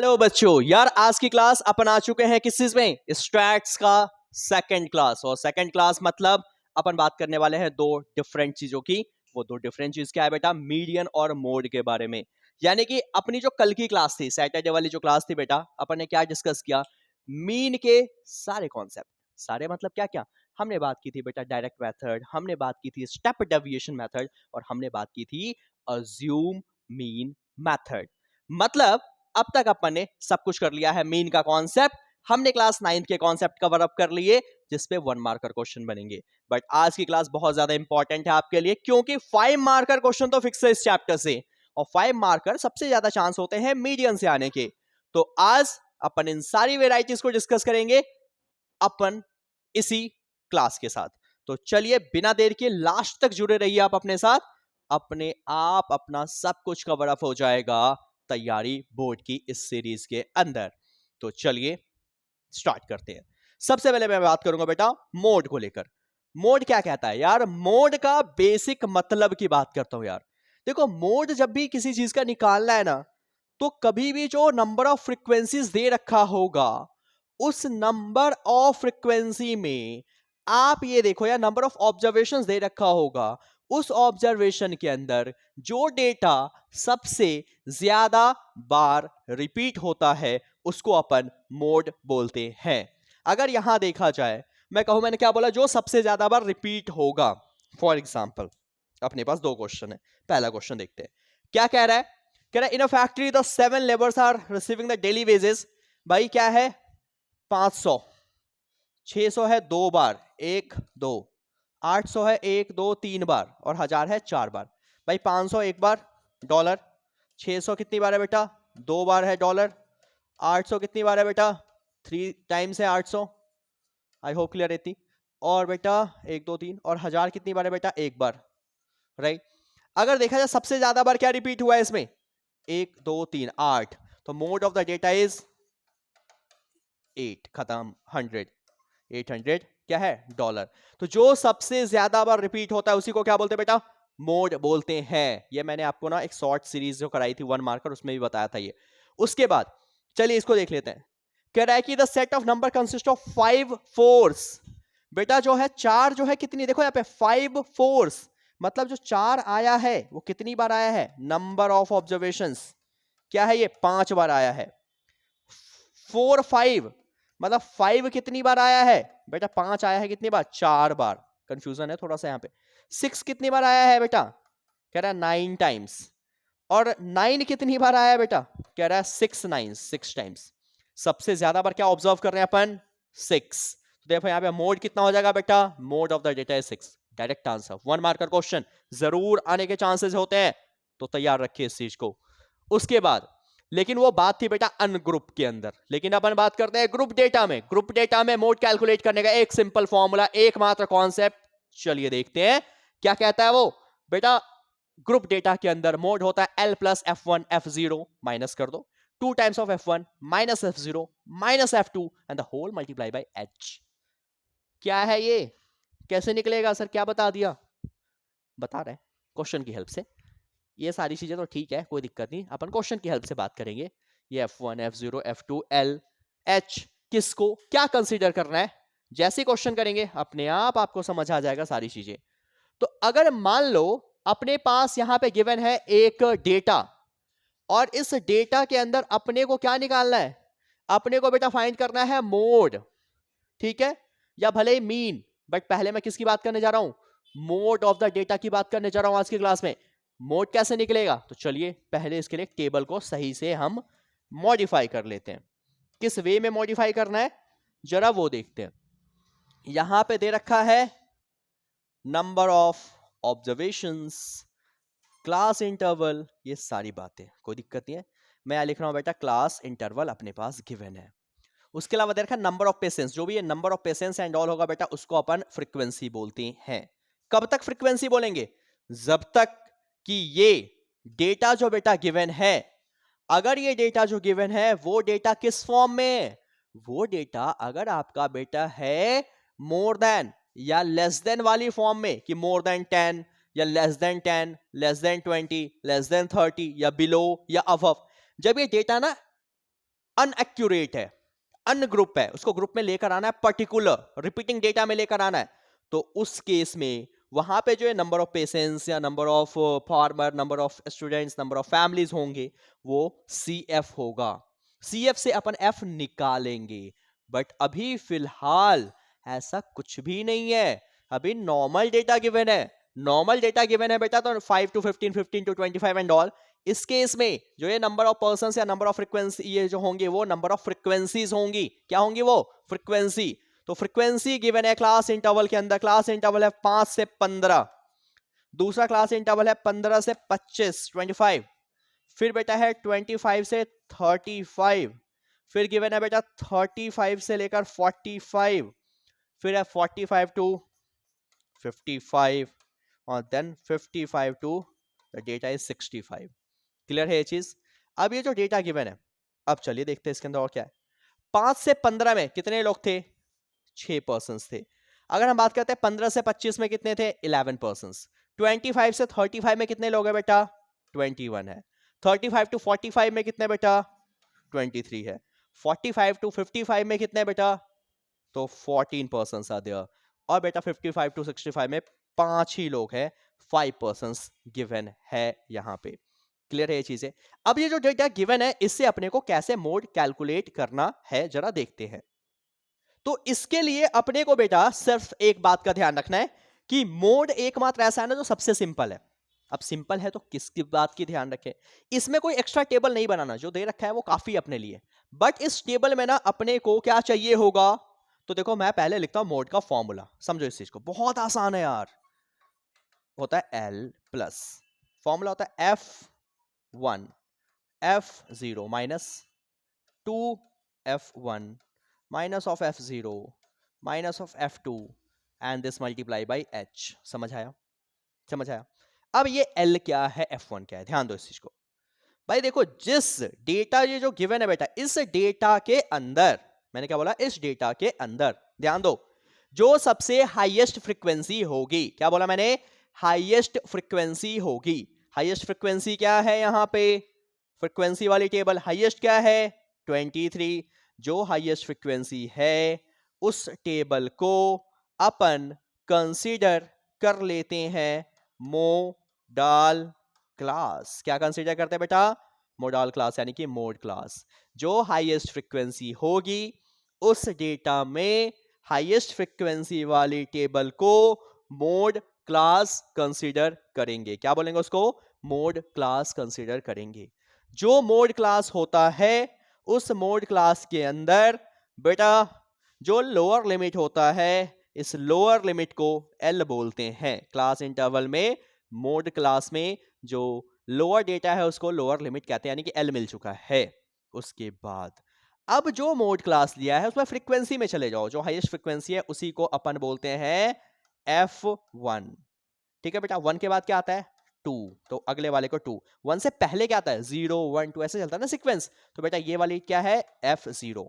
Hello बच्चों, यार आज की क्लास अपन आ चुके हैं किस चीज में? स्टैट्स का सेकंड क्लास। और सेकंड क्लास मतलब अपन बात करने वाले हैं दो डिफरेंट चीजों की। वो दो डिफरेंट चीज क्या है बेटा? मीडियन और मोड के बारे में। यानी कि अपनी जो कल की क्लास थी, सैटरडे वाली जो क्लास थी बेटा, अपन ने क्या डिस्कस किया? मीन के सारे कॉन्सेप्ट। सारे मतलब क्या क्या? हमने बात की थी बेटा डायरेक्ट मेथड, हमने बात की थी स्टेप डेविएशन मेथड, और हमने बात की थी अज्यूम मीन मेथड। मतलब अब तक अपन ने सब कुछ कर लिया है। मीन का कॉन्सेप्ट हमने क्लास 9 के कॉन्सेप्ट कवर अप कर लिए, जिसपे 1 मार्कर क्वेश्चन बनेंगे। बट आज की क्लास बहुत ज्यादा इंपॉर्टेंट है आपके लिए, क्योंकि 5 मार्कर क्वेश्चन तो फिक्स है इस चैप्टर से, और 5 मार्कर सबसे ज्यादा चांस होते हैं मीडियन से आने के। तो आज अपन इन सारी वेराइटीज को डिस्कस करेंगे अपन इसी क्लास के साथ। तो चलिए बिना देर के लास्ट तक जुड़े रहिए आप अपने साथ। अपने आप अपना सब कुछ कवर अप हो जाएगा तैयारी बोर्ड की इस सीरीज के अंदर। तो चलिए स्टार्ट करते हैं। सबसे पहले मैं बात करूंगा बेटा मोड को लेकर। मोड क्या कहता है यार? मोड का बेसिक मतलब की बात करता हूं यार। देखो, मोड जब भी किसी चीज का निकालना है ना, तो कभी भी जो नंबर ऑफ फ्रीक्वेंसीज दे रखा होगा, उस नंबर ऑफ फ्रीक्वेंसी में आप ये देखो यार, नंबर ऑफ ऑब्जर्वेशंस दे रखा होगा, उस ऑब्जर्वेशन के अंदर जो डेटा सबसे ज्यादा बार रिपीट होता है उसको अपन मोड बोलते हैं। अगर यहां देखा जाए, मैं कहूं, मैंने क्या बोला? जो सबसे ज्यादा बार रिपीट होगा। फॉर एग्जाम्पल अपने पास दो क्वेश्चन है। पहला क्वेश्चन देखते हैं क्या कह रहा है। कह रहा है in a factory the 7 labours are receiving the daily wages. भाई क्या है? 500। 600 है 2 बार, 1 2। 800 है 1 2 3 बार, और 1000 है 4 बार। भाई 500 एक बार डॉलर। 600 कितनी बार है बेटा? 2 बार है डॉलर। 800 कितनी बार है बेटा? 3 टाइम्स है 800। आई होप क्लियर रहती। और बेटा 1 2 3, और 1000 कितनी बार है बेटा? एक बार, राइट। अगर देखा जाए सबसे ज्यादा बार क्या रिपीट हुआ है इसमें? 1 2 3 8। तो mode of the data is 8, खत्म। 100, 800 क्या है? डॉलर। तो जो सबसे ज्यादा बार रिपीट होता है उसी को क्या बोलते हैं बेटा? मोड बोलते हैं। ये मैंने आपको ना एक शॉर्ट सीरीज जो कराई थी 1 मार्कर, उसमें भी बताया था ये। उसके बाद चलिए इसको देख लेते हैं। कह रहा है कि the set of number consist of 5 force. बेटा जो है 4 जो है कितनी, देखो यहाँ पे 5 फोर्स, मतलब जो 4 आया है वो कितनी बार आया है? नंबर ऑफ ऑब्जर्वेशंस क्या है? ये 5 बार आया है। 4 5 मतलब 5 कितनी बार आया है बेटा? 5 आया है कितनी बार? 4 बार। कंफ्यूजन है थोड़ा सा यहाँ पे। 6 कितनी बार आया है बेटा? कह रहा है 9 टाइम्स। और 9 कितनी बार आया है बेटा? कह रहा है 6 9 6 टाइम्स। सबसे ज्यादा बार क्या ऑब्जर्व कर रहे हैं अपन? 6। तो देखो यहाँ पे मोड कितना हो जाएगा बेटा? मोड ऑफ द डेटा है 6। Direct answer. 1 मार्कर क्वेश्चन जरूर आने के चांसेस होते हैं, तो तैयार रखिए इस चीज को। उसके बाद, लेकिन वो बात थी बेटा अनग्रुप के अंदर, लेकिन अपन बात करते हैं ग्रुप डेटा में। ग्रुप डेटा में मोड कैलकुलेट करने का एक सिंपल फॉर्मूला, एकमात्र कॉन्सेप्ट, चलिए देखते हैं क्या कहता है वो। बेटा ग्रुप डेटा के अंदर मोड होता है L plus F1 F0 minus कर दो, 2 times of F1 minus F0 minus F2 and the whole multiply by H। क्या है ये? कैसे निकलेगा सर? क्या बता दिया? बता रहे हैं क्वेश्चन की हेल्प से। ये सारी चीजें तो ठीक है, कोई दिक्कत नहीं, अपन क्वेश्चन की हेल्प से बात करेंगे। ये F1 F0 F2 L H किसको क्या कंसीडर करना है, जैसे क्वेश्चन करेंगे अपने आप आपको समझ आ जाएगा सारी चीजें। तो अगर मान लो अपने पास यहां पे गिवन है एक डेटा, और इस डेटा के अंदर अपने को क्या निकालना है? अपने को बेटा फाइंड करना है मोड, ठीक है, या भले ही मीन, बट पहले मैं किसकी बात करने जा रहा हूं? मोड ऑफ द डेटा की बात करने जा रहा हूं आज की क्लास में। मोड कैसे निकलेगा? तो चलिए पहले इसके लिए टेबल को सही से हम मॉडिफाई कर लेते हैं। किस वे में मॉडिफाई करना है जरा वो देखते हैं। यहां पे दे रखा है number of observations, class interval, ये सारी बातें कोई दिक्कत नहीं है। मैं यहां लिख रहा हूं बेटा क्लास इंटरवल अपने पास गिवन है। उसके अलावा दे रखा है नंबर ऑफ पेशेंस, जो भी ये number of patience and all होगा बेटा उसको अपन फ्रीक्वेंसी बोलते हैं। कब तक फ्रीक्वेंसी बोलेंगे? जब तक कि ये डेटा जो बेटा गिवन है, अगर ये डेटा जो गिवन है वो डेटा किस फॉर्म में? वो डेटा अगर आपका बेटा है मोर देन या लेस देन वाली फॉर्म में, कि मोर देन 10 या less than 10, less than 20, less than 30, या बिलो या अबव, जब ये डेटा ना अनएक्यूरेट है, अनग्रुप है, उसको ग्रुप में लेकर आना है, पर्टिकुलर रिपीटिंग डेटा में लेकर आना है, तो उस केस में वहां पे जो है नंबर ऑफ पेशेंट्स या number of farmer, number of students, number of families होंगे, वो CF होगा। CF से अपन F निकालेंगे। बट अभी फिलहाल ऐसा कुछ भी नहीं है, अभी नॉर्मल डेटा गिवन है। नॉर्मल डेटा गिवन है बेटा, तो 5 to 15, 15 to 25 एंड ऑल। इस केस में जो ये नंबर ऑफ पर्संस या नंबर ऑफ फ्रीक्वेंसी ये जो होंगे वो नंबर ऑफ फ्रीक्वेंसीज होंगी। क्या होंगी वो? फ्रीक्वेंसी। तो फ्रीक्वेंसी गिवन है क्लास इंटरवल के अंदर, क्लास इंटरवल है 5 से 15, दूसरा क्लास इंटरवल है 15 से 25, 25, फिर बेटा है 25 से 35, फिर गिवन है बेटा 35 से लेकर 45, फिर है 45 टू 55 और then 55 to the data is 65। Clear है ये चीज? अब ये जो डेटा गिवन है, अब चलिए देखते हैं इसके अंदर और क्या है। 5 से 15 में कितने लोग थे? 6 पर्सन्स थे। अगर हम बात करते हैं 15 से 25 में कितने थे? 11 पर्सन्स। 25 से 35 में कितने लोग हैं बेटा? 21 है। 35 टू 45 में कितने बेटा? 23 है। 45 टू 55 में कितने बेटा? तो 14 पर्सन्स आर देयर। और बेटा 55 टू 65 में 5 ही लोग हैं, 5 पर्सन्स गिवन है यहां पे। क्लियर है ये चीजें? अब ये जो डेटा गिवन है इससे अपने को कैसे मोड कैलकुलेट करना है जरा देखते हैं। तो इसके लिए अपने को बेटा सिर्फ एक बात का ध्यान रखना है कि मोड एकमात्र ऐसा है ना जो सबसे सिंपल है। अब सिंपल है तो किसकी बात की ध्यान रखें? इसमें कोई एक्स्ट्रा टेबल नहीं बनाना, जो दे रखा है वो काफी अपने लिए। बट इस टेबल में ना अपने को क्या चाहिए होगा? तो देखो मैं पहले लिखता हूं मोड का फॉर्मूला, समझो इस चीज को, बहुत आसान है यार। होता है L प्लस, फॉर्मूला होता है F1 F0 minus 2F1 minus of F0 minus of F2 and this multiply by H। समझ आया? समझ आया? अब ये L क्या है, F1 क्या है, ध्यान दो इस चीज को। भाई देखो, जिस डेटा ये जो गिवन है बेटा, इस डेटा के अंदर, मैंने क्या बोला? इस डेटा के अंदर ध्यान दो, जो सबसे हाईएस्ट फ्रीक्वेंसी होगी, क्या बोला मैंने? हाईएस्ट फ्रीक्वेंसी होगी। हाईएस्ट फ्रीक्वेंसी क्या है यहां पे? फ्रीक्वेंसी वाली टेबल, हाईएस्ट क्या है? 23। जो हाईएस्ट फ्रीक्वेंसी है उस टेबल को अपन कंसीडर कर लेते हैं मोडाल क्लास। क्या कंसीडर करते हैं बेटा? मोडाल क्लास, यानी कि मोड क्लास। जो हाईएस्ट फ्रीक्वेंसी होगी उस डेटा में हाईएस्ट फ्रीक्वेंसी वाली टेबल को मोड क्लास कंसीडर करेंगे। क्या बोलेंगे उसको? मोड क्लास कंसीडर करेंगे। जो मोड क्लास होता है उस मोड क्लास के अंदर बेटा जो लोअर लिमिट होता है, इस लोअर लिमिट को L बोलते हैं। क्लास इंटरवल में मोड क्लास में जो लोअर डेटा है उसको लोअर लिमिट कहते हैं, यानी कि L मिल चुका है। उसके बाद अब जो मोड क्लास लिया है उसमें फ्रीक्वेंसी में चले जाओ, जो हाईएस्ट फ्रीक्वेंसी है उसी को अपन बोलते हैं F1। ठीक है बेटा? 1 के बाद क्या आता है? 2, तो अगले वाले को 2। 1 से पहले क्या आता है? 0 1 2, ऐसे चलता है ना सीक्वेंस। तो बेटा ये वाली क्या है? F0।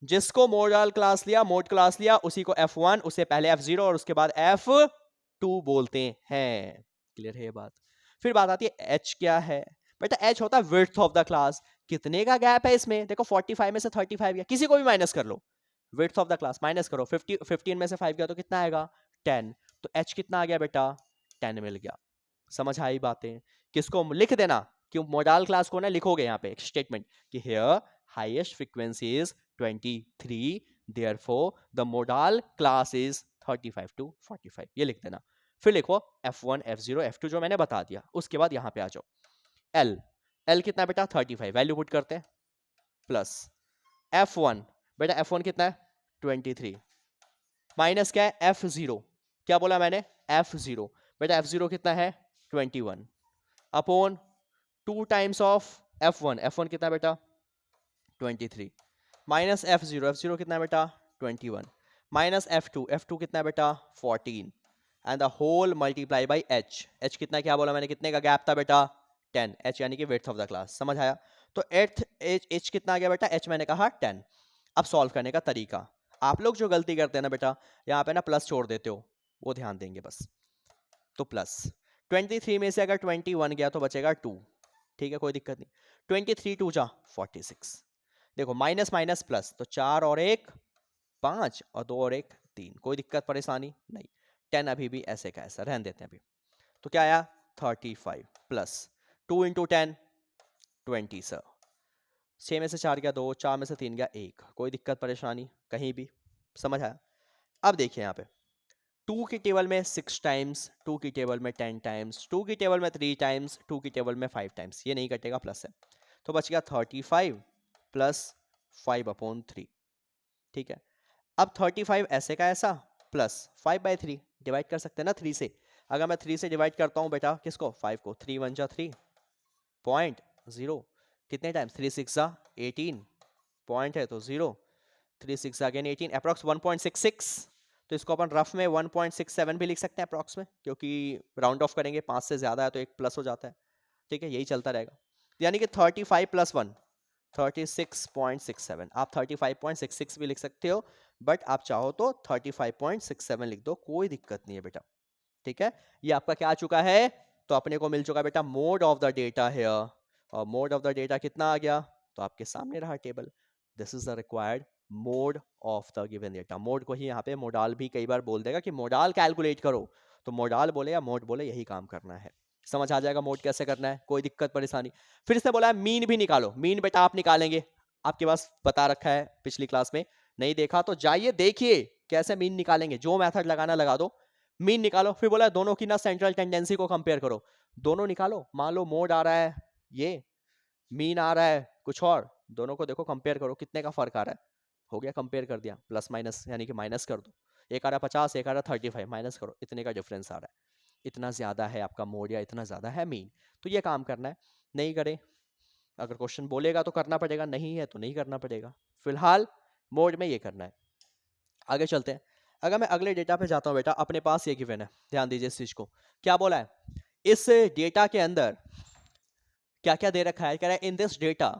जिसको मोडल क्लास लिया, मोड क्लास लिया, उसी को F1, उससे पहले F0 और उसके बाद F2 बोलते हैं। क्लियर है ये बात? फिर बात आती है H क्या है बेटा? H होता है विड्थ ऑफ द क्लास। कितने का गैप है इसमें? देखो 45 में से 35 गया, किसी को भी माइनस कर लो। Width of the class minus करो, 15 में से 5 गया तो कितना आएगा? 10। तो H कितना आ गया बेटा? 10 मिल गया। समझ आई बातें? किसको लिख देना, क्यों मोडाल क्लास को ना लिखोगे यहाँ पे एक स्टेटमेंट कि here highest frequency is 23, therefore the modal class is 35 to 45, ये लिख देना। फिर लिखो F1 F0 F2 जो मैंने बता दिया। उसके बाद यहाँ पे आ जाओ, L कितना बेटा? 35, वैल्यू पुट करते हैं, प्लस F1 बेटा F1 कितना है? 23, माइनस क्या है? F0, क्या बोला मैंने? F0 बेटा F0 कितना है? 21 upon 2 times of F1, F1 कितना बेटा? 23, माइनस F0 कितना बेटा? 21, माइनस F2 कितना बेटा? 14 and the whole multiply by H कितना, क्या बोला मैंने? कितने का गैप था बेटा? 10। H यानी कि विड्थ ऑफ द क्लास। समझ आया? तो H कितना आ गया बेटा? H मैंने कहा 10। अब सॉल्व करने का तरीका, आप लोग जो गलती करते हैं ना बेटा, यहाँ पे ना प्लस छोड़ देते हो, वो ध्यान देंगे बस। तो प्लस 23 में से अगर 21 गया तो बचेगा 2, ठीक है, कोई दिक्कत नहीं। 23 2 जा 46, देखो माइनस माइनस प्लस, तो 4 और 1 5 और 2 और 1 3, कोई दिक्कत परेशानी नहीं। 10 अभी भी ऐसे का ऐसा रहने देते हैं अभी। तो क्या आया 35 प्लस 2 इंटू 10 20 सर। 6 में से 4 गया 2, 4 में से 3 गया 1, कोई दिक्कत परेशानी कहीं भी, समझ आया। अब देखिए यहाँ पे 2 की टेबल में 6 टाइम्स, 2 की टेबल में 10 टाइम्स, 2 की टेबल में 3 टाइम्स, 2 की टेबल में 5 टाइम्स, ये नहीं कटेगा प्लस है, तो बच गया 35 प्लस 5/3। ठीक है, अब 35 ऐसे का ऐसा प्लस 5/3 डिवाइड कर सकते हैं ना 3 से। अगर मैं 3 से डिवाइड करता हूं बेटा किसको, 5 को, 3 1 जा 3 पॉइंट 0, कितने टाइम्स 3 6 जा 18 पॉइंट है तो 0, 3 6 अगेन 18, अप्रॉक्स 1.66। तो इसको अपन रफ में 1.67 भी लिख सकते हैं अप्रॉक्स में, क्योंकि राउंड ऑफ करेंगे 5 से ज्यादा है तो एक प्लस हो जाता है। ठीक है, यही चलता रहेगा, यानी कि 35 प्लस 1 36.67, आप 35.66 भी लिख सकते हो, बट आप चाहो तो 35.67 लिख दो, कोई दिक्कत नहीं है बेटा। ठीक है, ये आपका क्या आ चुका है, तो अपने को मिल चुका बेटा मोड ऑफ द डेटा है, और मोड ऑफ द डेटा कितना आ गया, तो आपके सामने रहा table, this is the required mode of the given data. Mode को ही यहाँ पे मोडाल भी कई बार बोल देगा कि मोडाल कैलकुलेट करो, तो मोडाल बोले या मोड बोले यही काम करना है। समझ आ जाएगा मोड कैसे करना है, कोई दिक्कत परेशानी। फिर इसने बोला है मीन भी निकालो, मीन बेटा आप निकालेंगे, आपके पास बता रखा है पिछली क्लास में, नहीं देखा तो जाइए देखिए कैसे मीन निकालेंगे, जो मेथड लगाना लगा दो, मीन निकालो। फिर बोला दोनों की ना सेंट्रल टेंडेंसी को कंपेयर करो, दोनों निकालो, मान लो मोड आ रहा है ये, मीन आ रहा है कुछ और, दोनों को देखो कंपेयर करो कितने का फर्क आ रहा है, हो गया कंपेयर कर दिया, प्लस माइनस यानी कि माइनस कर दो, एक आ रहा 50 एक आ रहा 35, माइनस करो, इतने का डिफरेंस आ रहा है, इतना ज्यादा है आपका मोड या इतना ज्यादा है मीन, तो ये काम करना है। नहीं करे, अगर क्वेश्चन बोलेगा तो करना पड़ेगा, नहीं है तो नहीं करना पड़ेगा, फिलहाल मोड में ये करना है। आगे चलते हैं, अगर मैं अगले डेटा पे जाता हूं बेटा, अपने पास ये गिवन है, ध्यान दीजिए इस चीज को, क्या बोला है इस डेटा के अंदर, क्या क्या दे रखा है, कह रहा है in this data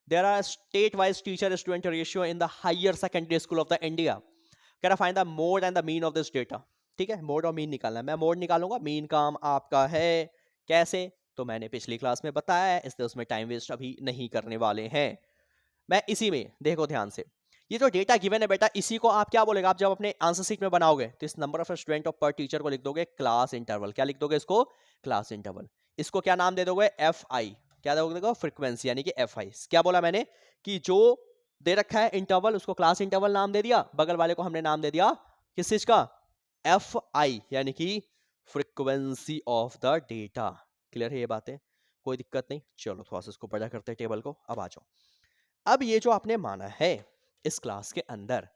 there are state wise teacher student ratio in the higher secondary school of the India, कह रहा find the mode and the mean of this data। ठीक है, मोड और मीन निकालना है, मैं मोड निकालूंगा, मीन काम आपका है, कैसे, तो मैंने पिछली क्लास में बताया है, इसलिए उसमें टाइम वेस्ट अभी नहीं करने वाले हैं। मैं इसी में देखो ध्यान से, ये जो डेटा गिवन है बेटा, इसी को आप क्या बोलेगा, आप जब अपने आंसर शीट में बनाओगे तो इस नंबर ऑफ स्टूडेंट ऑफ पर टीचर को लिख दोगे क्लास इंटरवल, क्या लिख दोगे इसको, क्लास इंटरवल। इसको क्या नाम दे दोगे, एफ आई, क्या दोगे, फ्रीक्वेंसी, यानी कि एफ आई। क्या बोला मैंने कि जो दे रखा है इंटरवल उसको क्लास इंटरवल नाम दे दिया, बगल वाले को हमने नाम दे दिया किस चीज का, एफ आई, यानी कि frequency of the data. Clear है ये बातें, कोई दिक्कत नहीं। चलो थोड़ा सा इसको बड़ा करते हैं टेबल को, अब आ जाओ। अब ये जो आपने माना है इस क्लास के अंदर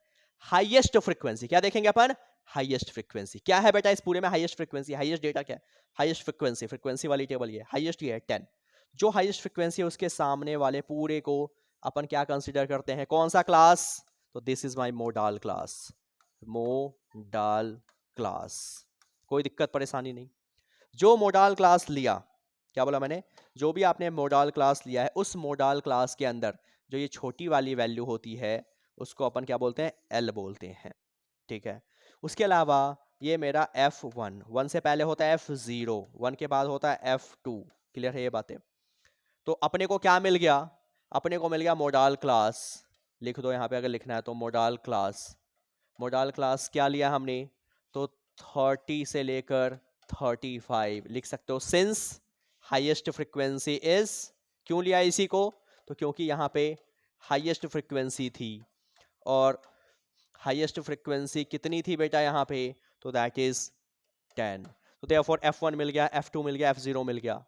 हाईएस्ट फ्रीक्वेंसी, क्या देखेंगे अपन, हाईएस्ट फ्रीक्वेंसी क्या है बेटा इस पूरे में, हाईएस्ट फ्रीक्वेंसी, हाईएस्ट डेटा क्या है, हाईएस्ट फ्रीक्वेंसी, फ्रीक्वेंसी वाली टेबल ये हाईएस्ट, ये है 10। जो हाईएस्ट फ्रीक्वेंसी है उसके सामने वाले पूरे को अपन क्या कंसीडर करते हैं, कौन सा क्लास, तो this is my modal class, modal class, कोई दिक्कत परेशानी नहीं। जो मोडाल क्लास लिया, क्या बोला मैंने, जो भी आपने मोडाल क्लास लिया है उस मोडाल क्लास के अंदर जो ये छोटी वाली वैल्यू होती है उसको अपन क्या बोलते हैं, एल बोलते हैं। ठीक है, उसके अलावा ये मेरा F1, 1 से पहले होता है F0, 1 के बाद होता है F2। क्लियर है ये बातें, तो अपने को क्या मिल गया, अपने को मिल गया मोडाल क्लास, लिख दो यहाँ पे अगर लिखना है तो मोडाल क्लास। मोडाल क्लास क्या लिया हमने, तो 30 से लेकर 35 लिख सकते हो, सिंस हाईएस्ट फ्रीक्वेंसी इज, क्यों लिया इसी को, तो क्योंकि यहाँ पे हाईएस्ट फ्रीक्वेंसी थी, और हाईएस्ट फ्रीक्वेंसी कितनी थी बेटा यहाँ पे, तो दैट इज 10, तो देयरफॉर F1 मिल गया, F2 मिल गया, F0 मिल गया।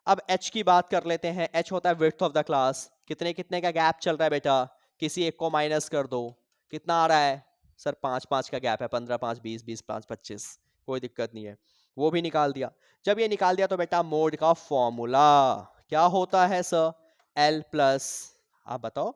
अब H की बात कर लेते हैं, H होता है विड्थ ऑफ द क्लास, कितने कितने का गैप चल रहा है बेटा, किसी एक को माइनस कर दो, कितना आ रहा है सर, 5 5 का गैप है, 15 5 20 20 5 25, कोई दिक्कत नहीं है, वो भी निकाल दिया। जब ये निकाल दिया तो बेटा मोड का फॉर्मूला क्या होता है सर, L प्लस, आप बताओ,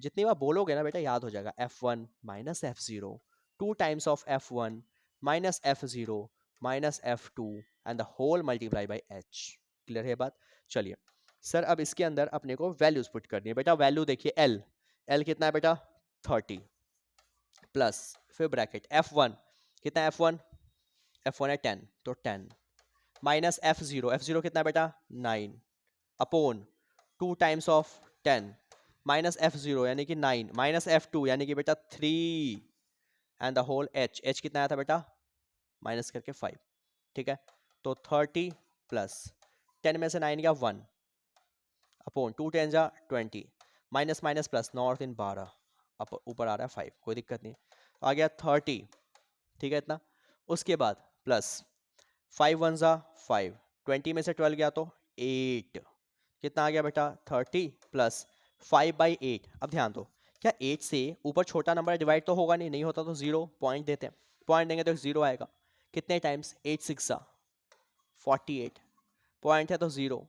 जितनी बार बोलोगे ना बेटा याद हो जाएगा, F1 minus F0, 2 times of F1 minus F0 minus F2 and the whole multiply by H। Clear है बात, चलिए सर अब इसके अंदर अपने को वैल्यूज पुट करनी है बेटा, वैल्यू देखिए L, L कितना है बेटा 30 प्लस, फिर ब्रैकेट F1 कितना है, F1 F1 है 10 तो 10 माइनस F0, F0 कितना है बेटा 9 upon 2 times of 10 minus F0 यानी कि 9, माइनस F2 यानी कि बेटा 3, एंड द होल h कितना आया था बेटा, माइनस करके 5, ठीक है। तो 30 प्लस 10 में से 9 गया 1 अपॉन 2 10 जा 20, माइनस माइनस प्लस 9 और 3 12, अब ऊपर आ रहा है 5, कोई दिक्कत नहीं, आ गया 30, ठीक है इतना। उसके बाद प्लस 5 1 जा 5, 20 में से 12 गया तो 8, कितना आ गया बेटा 30 प्लस 5/8। अब ध्यान दो, क्या 8 से ऊपर छोटा नंबर डिवाइड तो होगा नहीं, नहीं होता तो 0 पॉइंट देते हैं, पॉइंट देंगे तो एक 0 आएगा। कितने टाइम्स 8 6 जा 48, पॉइंट है तो 0,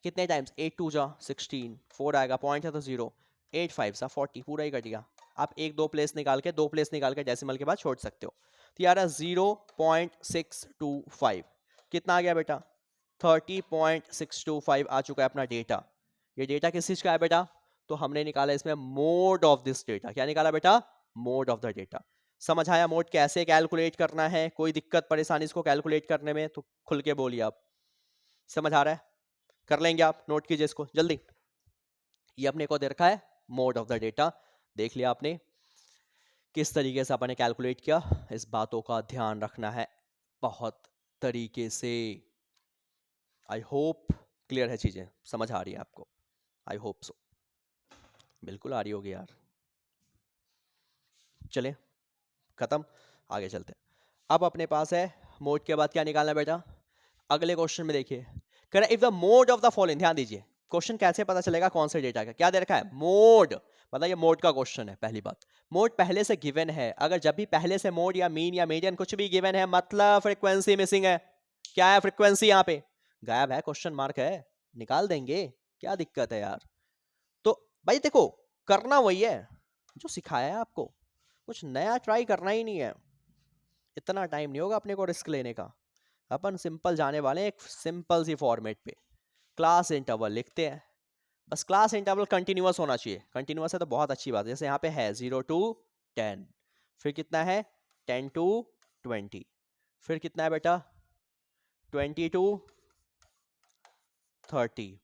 कितने टाइम्स 8 2 जा 16, 4 आएगा, पॉइंट है तो 0, 8 5 जा 40, पूरा ही कट गया। आप एक दो प्लेस निकाल के डेसिमल के बाद छोड़ सकते हो। तो यार 0.625 कितना आ गया बेटा 30.625 आ चुका है अपना डेटा। ये डेटा किस चीज का है बेटा, तो हमने निकाला इसमें मोड ऑफ दिस डेटा। क्या निकाला बेटा, मोड ऑफ द डेटा। समझ आया मोड कैसे कैलकुलेट करना है, कोई दिक्कत परेशानी इसको कैलकुलेट करने में तो खुल के बोलिए आप, समझ आ रहा है, कर लेंगे आप, नोट कीजिए इसको जल्दी। ये अपने को दे रखा है मोड ऑफ द डेटा, देख लिया आपने किस तरीके से आपने कैलकुलेट किया, इस बातों का ध्यान रखना है बहुत तरीके से। आई होप क्लियर है, चीजें समझ आ रही है आपको, आई होप सो, बिल्कुल आ रही होगी यार। चले खत्म, आगे चलते हैं। अब अपने पास है मोड के बाद क्या निकालना है बेटा, अगले क्वेश्चन में देखिए, कह रहा है if the mode of the following, ध्यान दीजिए क्वेश्चन कैसे पता चलेगा कौन से डेटा का, क्या दे रखा है मोड, मतलब ये मोड का क्वेश्चन है। पहली बात, मोड पहले से गिवन है, अगर जब भी पहले से मोड या मीन या मीडियन कुछ भी गिवन है मतलब फ्रीक्वेंसी मिसिंग है। क्या है फ्रीक्वेंसी, यहाँ पे गायब है, क्वेश्चन मार्क है, निकाल देंगे, क्या दिक्कत है यार। तो भाई देखो करना वही है जो सिखाया है आपको, कुछ नया ट्राई करना ही नहीं है, इतना टाइम नहीं होगा अपने को रिस्क लेने का। अपन सिंपल जाने वाले हैं एक सिंपल सी फॉर्मेट पे, क्लास इंटरवल लिखते हैं बस। क्लास इंटरवल कंटिन्यूअस होना चाहिए, कंटिन्यूअस है तो बहुत अच्छी बात है, जैसे यहाँ पे है 0 to 10, फिर कितना है 10 to 20, फिर कितना है बेटा 20 to 30,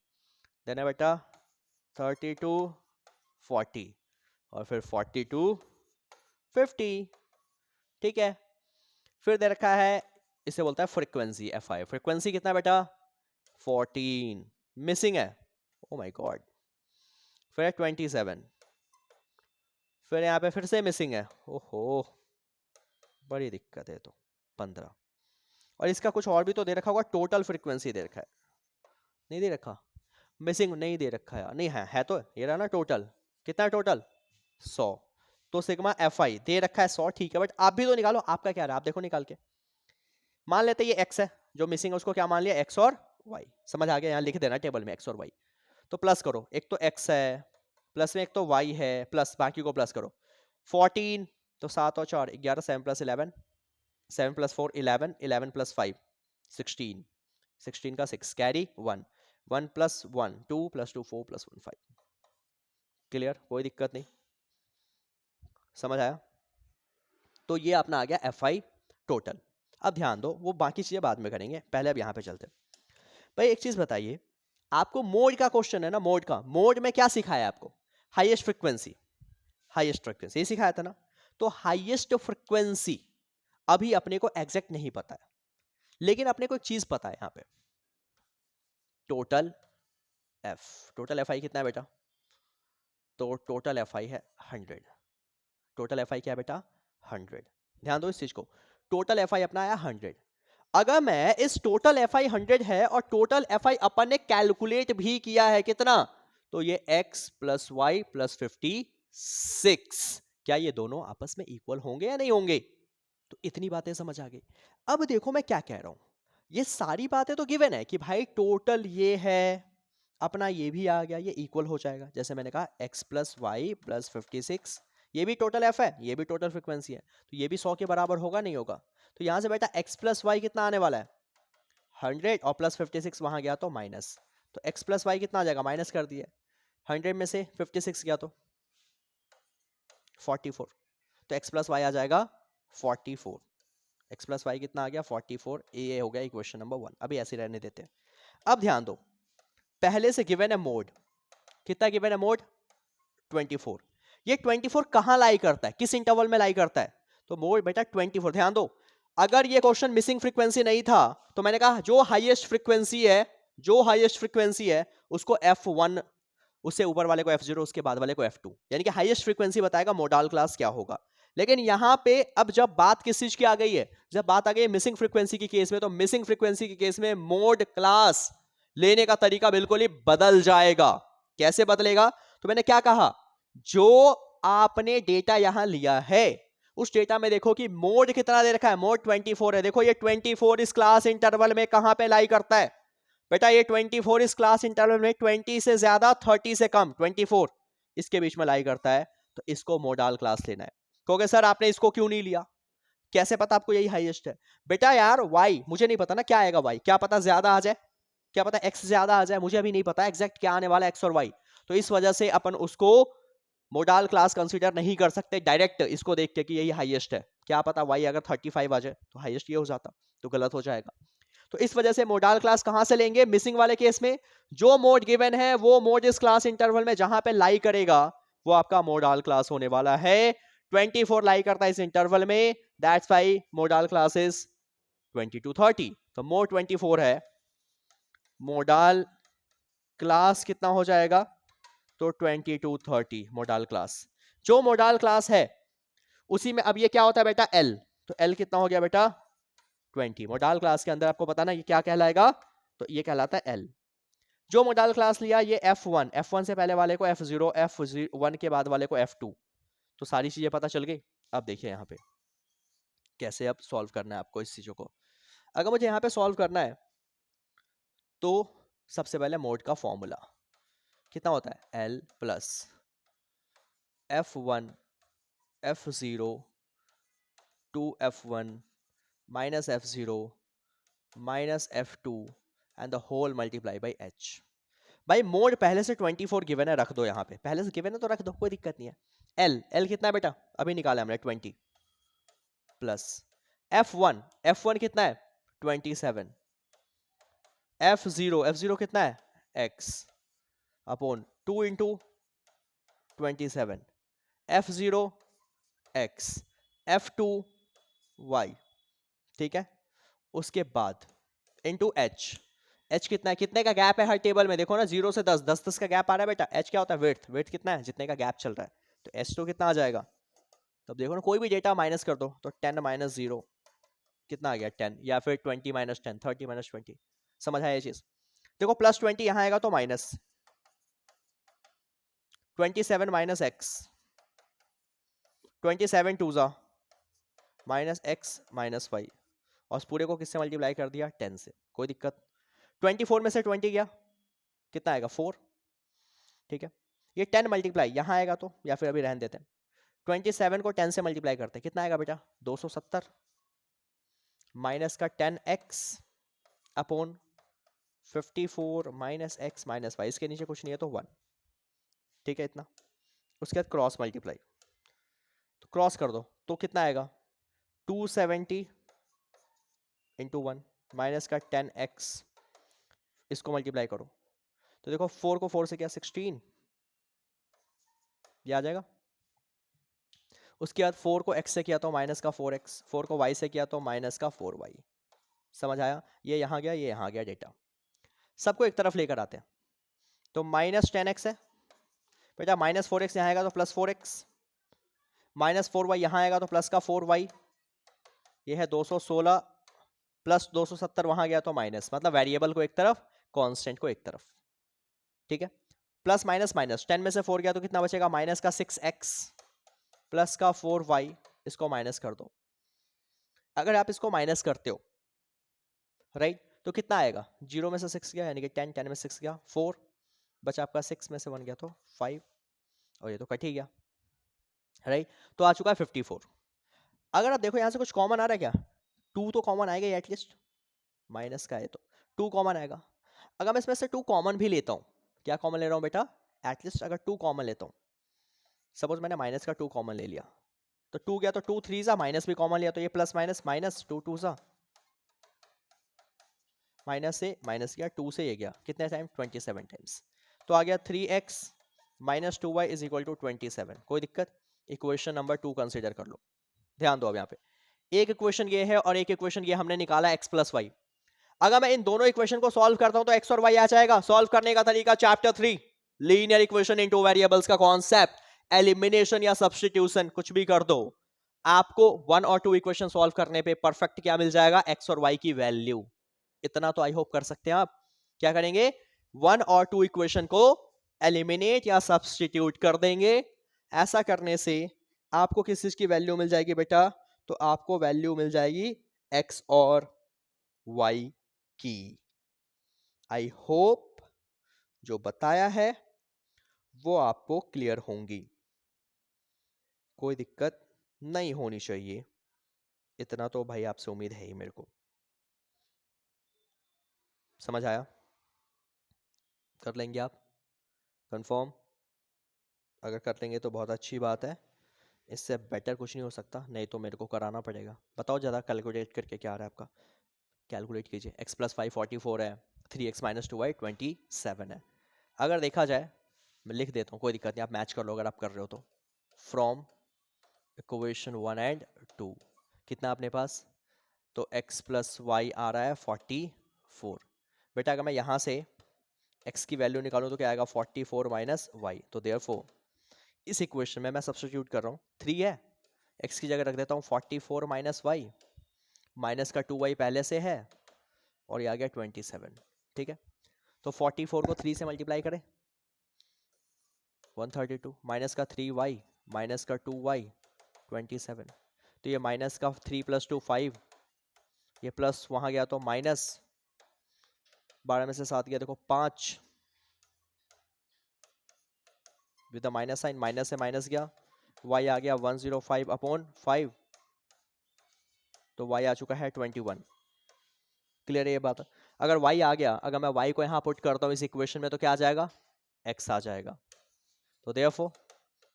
देन है बेटा 30 to 40, और फिर 40 to 50, ठीक है। फिर दे रखा है, इसे बोलता है फ्रीक्वेंसी FI, फ्रीक्वेंसी कितना बेटा 14, मिसिंग है, ओ माय गॉड। फिर है 27, फिर यहाँ पे फिर से मिसिंग है, ओहो बड़ी दिक्कत है, तो 15, और इसका कुछ और भी तो दे रखा होगा, टोटल फ्रीक्वेंसी दे रखा है, नहीं दे रखा, मिसिंग नहीं दे रखा है, नहीं है तो ये रहा ना टोटल, कितना है टोटल 100, तो सिग्मा FI दे रखा है 100, ठीक है, बट आप भी तो निकालो आपका क्या रहा, आप देखो निकाल के। मान लेते ये x है, जो मिसिंग है उसको क्या मान लिया x और y, समझ आ गया, यहाँ लिख देना टेबल में x और y। तो प्लस करो, एक तो x है प्लस में एक तो y है, प्लस बाकी को प्लस करो, 14 तो 7 और 4 11, 7 प्लस 11, 7 प्लस 4 11, 11 प्लस 5 16, 16 का 6 carry 1, 1 plus 1 2 plus 2 4 plus 1 5, clear, कोई दिक्कत नहीं, समझ आया। तो ये अपना आ गया FI टोटल। अब ध्यान दो, वो बाकी चीजें बाद में करेंगे, पहले अब यहाँ पे चलते हैं। भाई एक चीज बताइए, आपको मोड का क्वेश्चन है ना, मोड का, मोड में क्या सिखाया आपको, हाईएस्ट फ्रीक्वेंसी, हाईएस्ट फ्रीक्वेंसी ये सिखाया था ना। तो हाईएस्ट फ्रीक्वेंसी अभी अपने को एग्जैक्ट नहीं पता है, लेकिन अपने को एक चीज पता है यहाँ पे, टोटल F, टोटल FI कितना है बेटा, तो टोटल FI है 100, टोटल FI क्या है बेटा 100, ध्यान दो इस चीज को, टोटल FI अपना आया 100। अगर मैं इस टोटल FI 100 है और टोटल FI अपन ने कैलकुलेट भी किया है कितना, तो ये x प्लस वाई प्लस 56, क्या ये दोनों आपस में इक्वल होंगे या नहीं होंगे, तो इतनी बातें समझ आ गई। अब देखो मैं क्या कह रहा हूं, ये सारी बातें तो गिवन है कि भाई टोटल ये है अपना, ये भी आ गया, ये इक्वल हो जाएगा, जैसे मैंने कहा x प्लस वाई प्लस 56, ये भी टोटल F है, ये भी टोटल फ्रीक्वेंसी है, तो ये भी 100 के बराबर होगा नहीं होगा। तो यहां से बेटा x प्लस वाई कितना आने वाला है 100, और प्लस 56 वहां गया तो माइनस, तो x प्लस वाई कितना आ जाएगा, माइनस कर दिया, 100 में से 56 गया तो 44, तो x प्लस वाई आ जाएगा 44, x प्लस वाई कितना आ गया 44, ये हो गया इक्वेशन नंबर 1। अभी ऐसे रहने देते हैं। अब ध्यान दो, पहले से गिवन है मोड, कितना गिवन है मोड 24। ये 24 कहाँ लाई करता है, किस इंटरवल में लाई करता है? तो मोड बेटा 24। ध्यान दो, अगर ये क्वेश्चन मिसिंग फ्रीक्वेंसी नहीं था तो मैंने कहा जो हाईएस्ट फ्रीक्वेंसी है, जो हाईएस्ट फ्रीक्वेंसी है उसको F1, उससे ऊपर वाले को F0, उसके बाद वाले को F2, यानी कि हाईएस्ट फ्रीक्वेंसी बताएगा मोडाल क्लास क्या होगा। लेकिन यहां पे अब जब बात किस चीज की आ गई है, जब बात आ गई है मिसिंग फ्रीक्वेंसी की केस में, तो मिसिंग फ्रीक्वेंसी के केस में मोड क्लास लेने का तरीका बिल्कुल ही बदल जाएगा। कैसे बदलेगा? तो मैंने क्या कहा, जो आपने डेटा यहां लिया है उस डेटा में देखो कि मोड कितना दे रखा है, मोड 24 है। देखो ये 24 इस क्लास इंटरवल में कहां पे लाई करता है बेटा, ये 24 इस क्लास इंटरवल में 20 से ज्यादा 30 से कम 24 इसके बीच में लाई करता है, तो इसको मोडाल क्लास लेना है। कहोगे सर आपने इसको क्यों नहीं लिया, कैसे पता आपको यही हाईएस्ट है? बेटा यार वाई मुझे नहीं पता ना क्या आएगा वाई, क्या पता ज्यादा आ जाए, क्या पता एक्स ज्यादा आ जाए, मुझे अभी नहीं पता एग्जैक्ट क्या आने वाला एक्स और वाई। तो इस वजह से अपन उसको मोडाल क्लास कंसीडर नहीं कर सकते डायरेक्ट इसको देख के कि यही हाईएस्ट है। क्या पता वाई अगर 35 आ जाए तो हाईएस्ट ये हो जाता, तो गलत हो जाएगा। तो इस वजह से मोडाल क्लास कहां से लेंगे मिसिंग वाले केस में, जो मोड गिवन है वो मोड इस क्लास इंटरवल में जहां पे लाई करेगा वो आपका मोडाल क्लास होने वाला है। 24 लाई करता है इस इंटरवल में, that's why modal class is 20 to 30। तो मोड 24 है, मोडाल क्लास कितना हो जाएगा, तो 20 to 30 मोडाल क्लास। जो मोडाल क्लास है उसी में अब ये क्या होता है बेटा एल, तो एल कितना हो गया बेटा 20। मोडाल क्लास के अंदर आपको पता ना ये क्या कहलाएगा, तो ये कहलाता है एल। जो मोडाल क्लास लिया ये F1, F1 से पहले वाले को F0, F1 के बाद वाले को F2। तो सारी चीजें पता चल गई। अब देखिए यहाँ पे कैसे अब सॉल्व करना है आपको इस चीजों को। अगर मुझे यहाँ पे सॉल्व करना है तो सबसे पहले मोड का फॉर्मूला कितना होता है, L plus F1 F0 2F1 minus F0 minus F2 and the whole multiply by H। भाई मोड पहले से 24 गिवन है, रख दो यहाँ पे, पहले से गिवन है तो रख दो, कोई दिक्कत नहीं है। L कितना है बेटा, अभी निकाला हमने 20 प्लस F1 कितना है 27, F0 कितना है X upon 2 into 27, F0 X, F2 Y, ठीक है। उसके बाद इंटू H कितना है, कितने का गैप है हर टेबल में, देखो ना 0 से 10, 10 का गैप आ रहा है बेटा। H क्या होता है विड्थ कितना है, जितने का गैप चल रहा है। तो H2 कितना आ जाएगा, तब देखो ना कोई भी डेटा माइनस कर दो, तो 10 माइनस 0 कितना आ गया 10, या फिर 20 माइनस 10, 30 माइनस 20। समझ आया ये चीज? देखो प्लस 20 यहां आएगा तो माइनस 27 माइनस एक्स, 27 टू जा माइनस एक्स माइनस वाई, और पूरे को किससे मल्टीप्लाई कर दिया 10 से, कोई दिक्कत। 24 में से 20 गया कितना आएगा 4, ठीक है। ये 10 मल्टीप्लाई यहाँ आएगा तो, या फिर अभी रहने देते हैं, 27 को 10 से मल्टीप्लाई करते हैं, कितना आएगा बेटा 270 माइनस का 10x upon 54 minus x minus y, इसके नीचे कुछ नहीं है तो 1, ठीक है इतना। उसके बाद क्रॉस मल्टीप्लाई, तो क्रॉस कर दो तो कितना आएगा 270 इंटू 1 माइनस का 10x, इसको मल्टीप्लाई करो तो देखो 4 को 4 से क्या 16, ये आ जाएगा। उसके बाद 4 को x से किया तो माइनस का 4x, 4 को y से किया तो माइनस का 4y। समझ आया? ये यहाँ गया, ये यहाँ गया डेटा, सबको एक तरफ लेकर आते हैं। तो माइनस 10x है बेटा, माइनस 4x यहाँ आएगा तो प्लस 4x, माइनस 4y यहाँ आएगा तो प्लस का 4y, ये है 216 प्लस 270 वहां गया तो माइनस, मतलब वेरिएबल को एक तरफ कांस्टेंट को एक तरफ, ठीक है। प्लस माइनस माइनस, 10 में से 4 गया तो कितना बचेगा माइनस का 6x प्लस का 4y, इसको माइनस कर दो। अगर आप इसको माइनस करते हो राइट तो कितना आएगा, 0 में से 6 गया यानी कि 10, 10 में 6 गया 4, बचा आपका 6 में से 1 गया तो 5, और ये तो कट ही गया राइट। तो आ चुका है 54। अगर आप देखो यहाँ से कुछ कॉमन आ रहा है क्या, 2 तो कॉमन आएगा एटलीस्ट, माइनस का है तो 2 कॉमन आएगा। अगर मैं इसमें से 2 कॉमन भी लेता हूँ, क्या कॉमन ले रहा हूँ बेटा, एटलीस्ट अगर 2 कॉमन लेता हूँ, सपोज मैंने माइनस का 2 कॉमन ले लिया तो 2 गया तो 2 3 सा, माइनस भी कॉमन लिया तो ये प्लस माइनस माइनस 2 2 सा, माइनस से माइनस गया 2 से ये गया कितने टाइम 27 टाइम्स, तो आ गया 3x -2y is equal to 27। कोई दिक्कत? इक्वेशन नंबर 2 कंसिडर कर लो। ध्यान दो अब यहाँ पे, एक इक्वेशन ये है और एक इक्वेशन ये हमने निकाला x प्लस वाई। अगर मैं इन दोनों इक्वेशन को सॉल्व करता हूं तो x और y आ जाएगा। सॉल्व करने का तरीका chapter 3 linear equation into variables का कॉन्सेप्ट, एलिमिनेशन या सब्स्टिट्यूशन, कुछ भी कर दो, आपको 1 और 2 इक्वेशन सॉल्व करने पे परफेक्ट क्या मिल जाएगा? x और y की वैल्यू। इतना तो आई होप कर सकते हैं आप। क्या करेंगे? 1 और 2 इक्वेशन को एलिमिनेट या सब्स्टिट्यूट कर देंगे। ऐसा करने से आपको किस चीज की वैल्यू मिल जाएगी बेटा? तो आपको वैल्यू मिल जाएगी x और y की। आई होप जो बताया है वो आपको क्लियर होंगी, कोई दिक्कत नहीं होनी चाहिए। इतना तो भाई आपसे उम्मीद है ही मेरे को। समझ आया? कर लेंगे आप कंफर्म? अगर कर लेंगे तो बहुत अच्छी बात है, इससे बेटर कुछ नहीं हो सकता, नहीं तो मेरे को कराना पड़ेगा। बताओ ज़रा कैलकुलेट करके क्या आ रहा है आपका। कैलकुलेट कीजिए। x प्लस 5 44 है, 3x माइनस 2y 27 है। अगर देखा जाए, मैं लिख देता हूँ, कोई दिक्कत नहीं, आप मैच कर लो अगर आप कर रहे हो तो। फ्रॉम इक्वेशन 1 एंड 2 कितना अपने पास? तो x प्लस वाई आ रहा है 44। बेटा अगर मैं यहाँ से x की वैल्यू निकालूं तो क्या आएगा? 44 माइनस वाई। तो देयरफॉर इस इक्वेशन में मैं सब्स्टिट्यूट कर रहा हूँ, 3 है, x की जगह रख देता हूँ 44 माइनस वाई, माइनस का 2y पहले से है और ये आ गया 27। ठीक है, तो 44 को 3 से मल्टीप्लाई करें, 132, माइनस का 3y, माइनस का 2y 27। तो ये माइनस का 3 प्लस 2 5, ये प्लस वहां गया तो माइनस, 12 में से 7 गया देखो 5, with the minus sign, minus से माइनस गया, y आ गया 105 अपॉन 5, तो y आ चुका है 21। क्लियर है ये बात? अगर y आ गया, अगर मैं y को यहाँ पुट करता हूँ इस इक्वेशन में तो क्या आ जाएगा? x आ जाएगा। तो therefore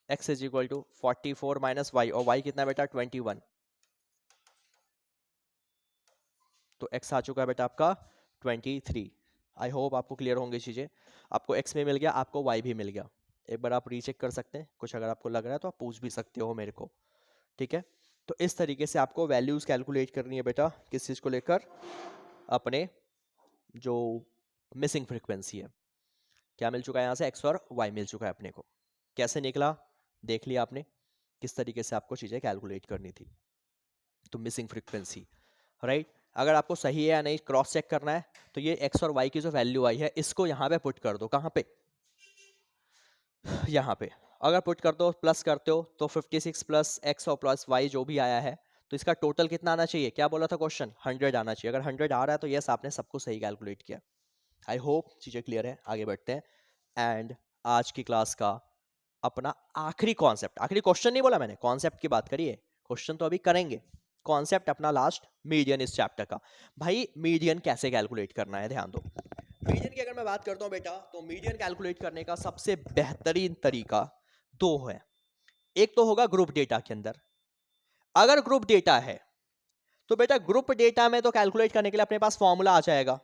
x is equal to 44 minus y, और y कितना बेटा? 21। तो x आ चुका है बेटा आपका 23। आई होप आपको क्लियर होंगी चीजें। आपको x में मिल गया, आपको y भी मिल गया। एक बार आप रीचेक कर सकते हैं, कुछ अगर आपको लग रहा है तो आप पूछ भी सकते हो मेरे को। ठीक है, तो इस तरीके से आपको वैल्यूज कैलकुलेट करनी है बेटा, किस चीज को लेकर? अपने जो मिसिंग फ्रीक्वेंसी है। क्या मिल चुका है यहाँ से? x और y मिल चुका है अपने को। कैसे निकला देख लिया आपने, किस तरीके से आपको चीजें कैलकुलेट करनी थी। तो मिसिंग फ्रीक्वेंसी, राइट? अगर आपको सही है या नहीं क्रॉस चेक करना है तो ये x और y की जो वैल्यू आई है इसको यहाँ पे पुट कर दो। कहाँ पे? यहाँ पे। अगर पुट कर दो, प्लस करते हो तो 56 प्लस x और प्लस y जो भी आया है, तो इसका टोटल कितना आना चाहिए? क्या बोला था क्वेश्चन? 100 आना चाहिए। अगर 100 आ रहा है तो यस, आपने सबको सही कैलकुलेट किया। आई होप चीजें क्लियर है। आगे बढ़ते हैं। एंड आज की क्लास का अपना आखिरी कॉन्सेप्ट, आखिरी क्वेश्चन नहीं बोला मैंने, कॉन्सेप्ट की बात करिए, क्वेश्चन तो अभी करेंगे। कॉन्सेप्ट अपना लास्ट, मीडियन इस चैप्टर का। भाई मीडियन कैसे कैलकुलेट करना है, ध्यान दो। मीडियन की अगर मैं बात करता हूं बेटा, तो मीडियन कैलकुलेट करने का सबसे बेहतरीन तरीका दो है। एक तो होगा ग्रुप डेटा के अंदर। अगर ग्रुप डेटा है तो बेटा ग्रुप डेटा में तो कैलकुलेट करने के लिए अपने पास फॉर्मूला आ जाएगा,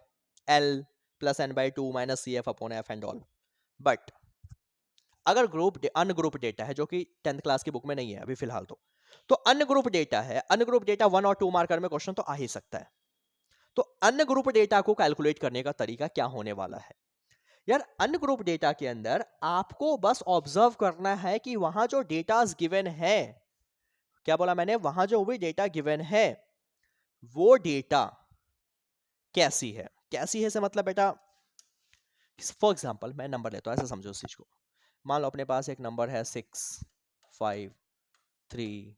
L plus N by two minus C F upon F and all. But अगर ग्रुप अनग्रुप डेटा है, जो कि 10th क्लास की बुक में नहीं है अभी फिलहाल, तो अनग्रुप डेटा है, अनग्रुप डेटा 1 और 2 मार्कर में क्वेश्चन तो आ ही सकता है। तो अनग्रुप डेटा को कैलकुलेट करने का तरीका क्या होने वाला है यार? अनग्रुप डेटा के अंदर आपको बस ऑब्जर्व करना है कि वहां जो डेटास गिवन है, क्या बोला मैंने? वहां जो भी डेटा गिवन है वो डेटा कैसी है। कैसी है से मतलब बेटा, फॉर एग्जाम्पल मैं नंबर लेता हूं, ऐसे समझो उस चीज को। मान लो अपने पास एक नंबर है 6 5 3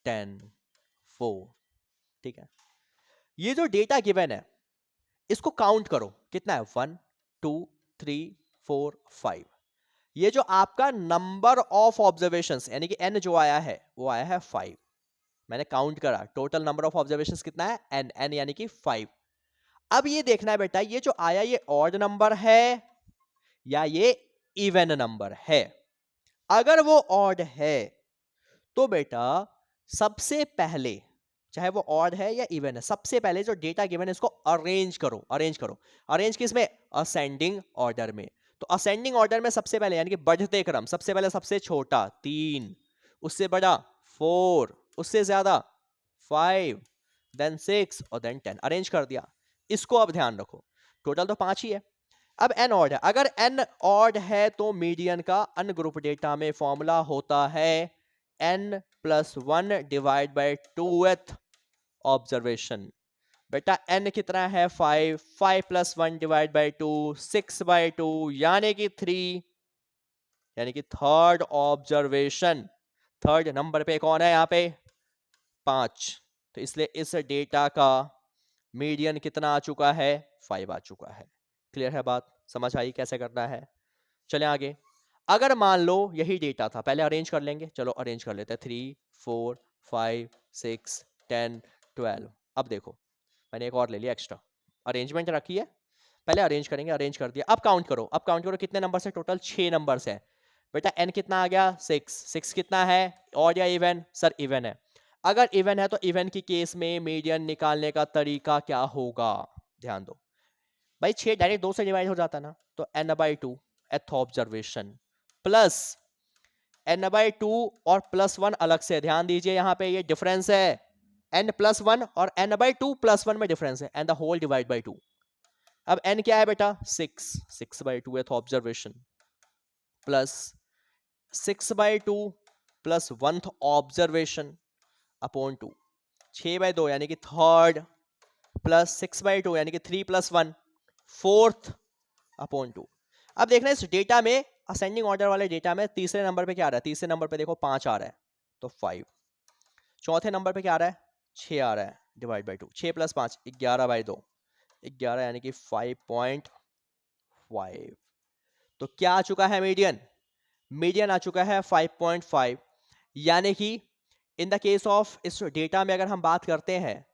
10 4। ठीक है, ये जो डेटा गिवन है इसको काउंट करो, कितना है? 1 2 3 4 5। ये जो आपका नंबर ऑफ ऑब्जर्वेशंस यानी कि n जो आया है वो आया है 5। मैंने काउंट करा, टोटल नंबर ऑफ ऑब्जर्वेशंस कितना है? n यानी कि 5। अब ये देखना है बेटा, ये जो आया ये ऑड नंबर है या ये इवन नंबर है। अगर वो ऑड है तो बेटा सबसे पहले, चाहे वो ऑड है या इवन है, सबसे पहले जो डेटा गिवन है इसको अरेंज करो। अरेंज करो, अरेंज किस में? असेंडिंग ऑर्डर में। तो असेंडिंग ऑर्डर में सबसे पहले यानी कि बढ़ते क्रम, सबसे पहले सबसे छोटा 3, उससे बड़ा 4, उससे ज्यादा 5, देन 6 और देन 10 अरेंज कर दिया। इसको अब ध्यान रखो, टोटल तो 5 ही है। अब एन ऑड है, अगर एन ऑड है तो मीडियन का अनग्रुप डेटा में फॉर्मूला होता है n plus 1 divide by 2th observation. बेटा n कितना है 5, 5 प्लस 1 डिवाइड बाई 2 6/2 यानी कि 3, यानी कि थर्ड ऑब्जर्वेशन। थर्ड नंबर पे कौन है यहाँ पे 5, तो इसलिए इस डेटा का मीडियन कितना आ चुका है 5 आ चुका है। क्लियर है बात, समझ आई कैसे करना है। चलें आगे। अगर मान लो यही डेटा था, पहले अरेंज कर लेंगे, चलो अरेंज कर लेते हैं 3 4 5 6 10 12। अब देखो मैंने एक और ले लिया एक्स्ट्रा, अरेंजमेंट रखी है, पहले अरेंज करेंगे, अरेंज कर दिया। अब काउंट करो, अब काउंट करो कितने नंबर से, टोटल 6 नंबर है। बेटा n कितना आ गया 6, 6 कितना है ऑड या इवन, सर इवन है। अगर इवन है तो इवन की केस में मीडियन निकालने का तरीका क्या होगा, ध्यान दो भाई, 6 डायरेक्ट 2 से डिवाइड हो जाता ना, तो n/2 एथ ऑब्जर्वेशन प्लस n/2 और +1 अलग से, ध्यान दीजिए यहाँ पे ये डिफरेंस है, n+1 और n/2 +1 में डिफरेंस है, and the whole divide by 2। अब n क्या है बेटा 6, 6/2 एथ ऑब्जर्वेशन प्लस 6/2 प्लस 1th ऑब्जर्वेशन अपॉन 2, 6/2 यानी कि थर्ड प्लस 6/2 यानी कि 3 + 1 4th अपॉन 2। अब देखना इस डेटा में, असेंडिंग ऑर्डर वाले डेटा में तीसरे नंबर पे क्या आ रहा है, तीसरे नंबर पे देखो 5 आ रहा है तो 5, चौथे नंबर पे क्या आ रहा है 6 आ रहा है डिवाइड बाई 2, 6 + 5 11/2, 11 यानी कि 5.5। तो क्या आ चुका है मीडियन, मीडियन आ चुका है 5.5। यानी कि इन द केस ऑफ इस डेटा में अगर हम बात करते हैं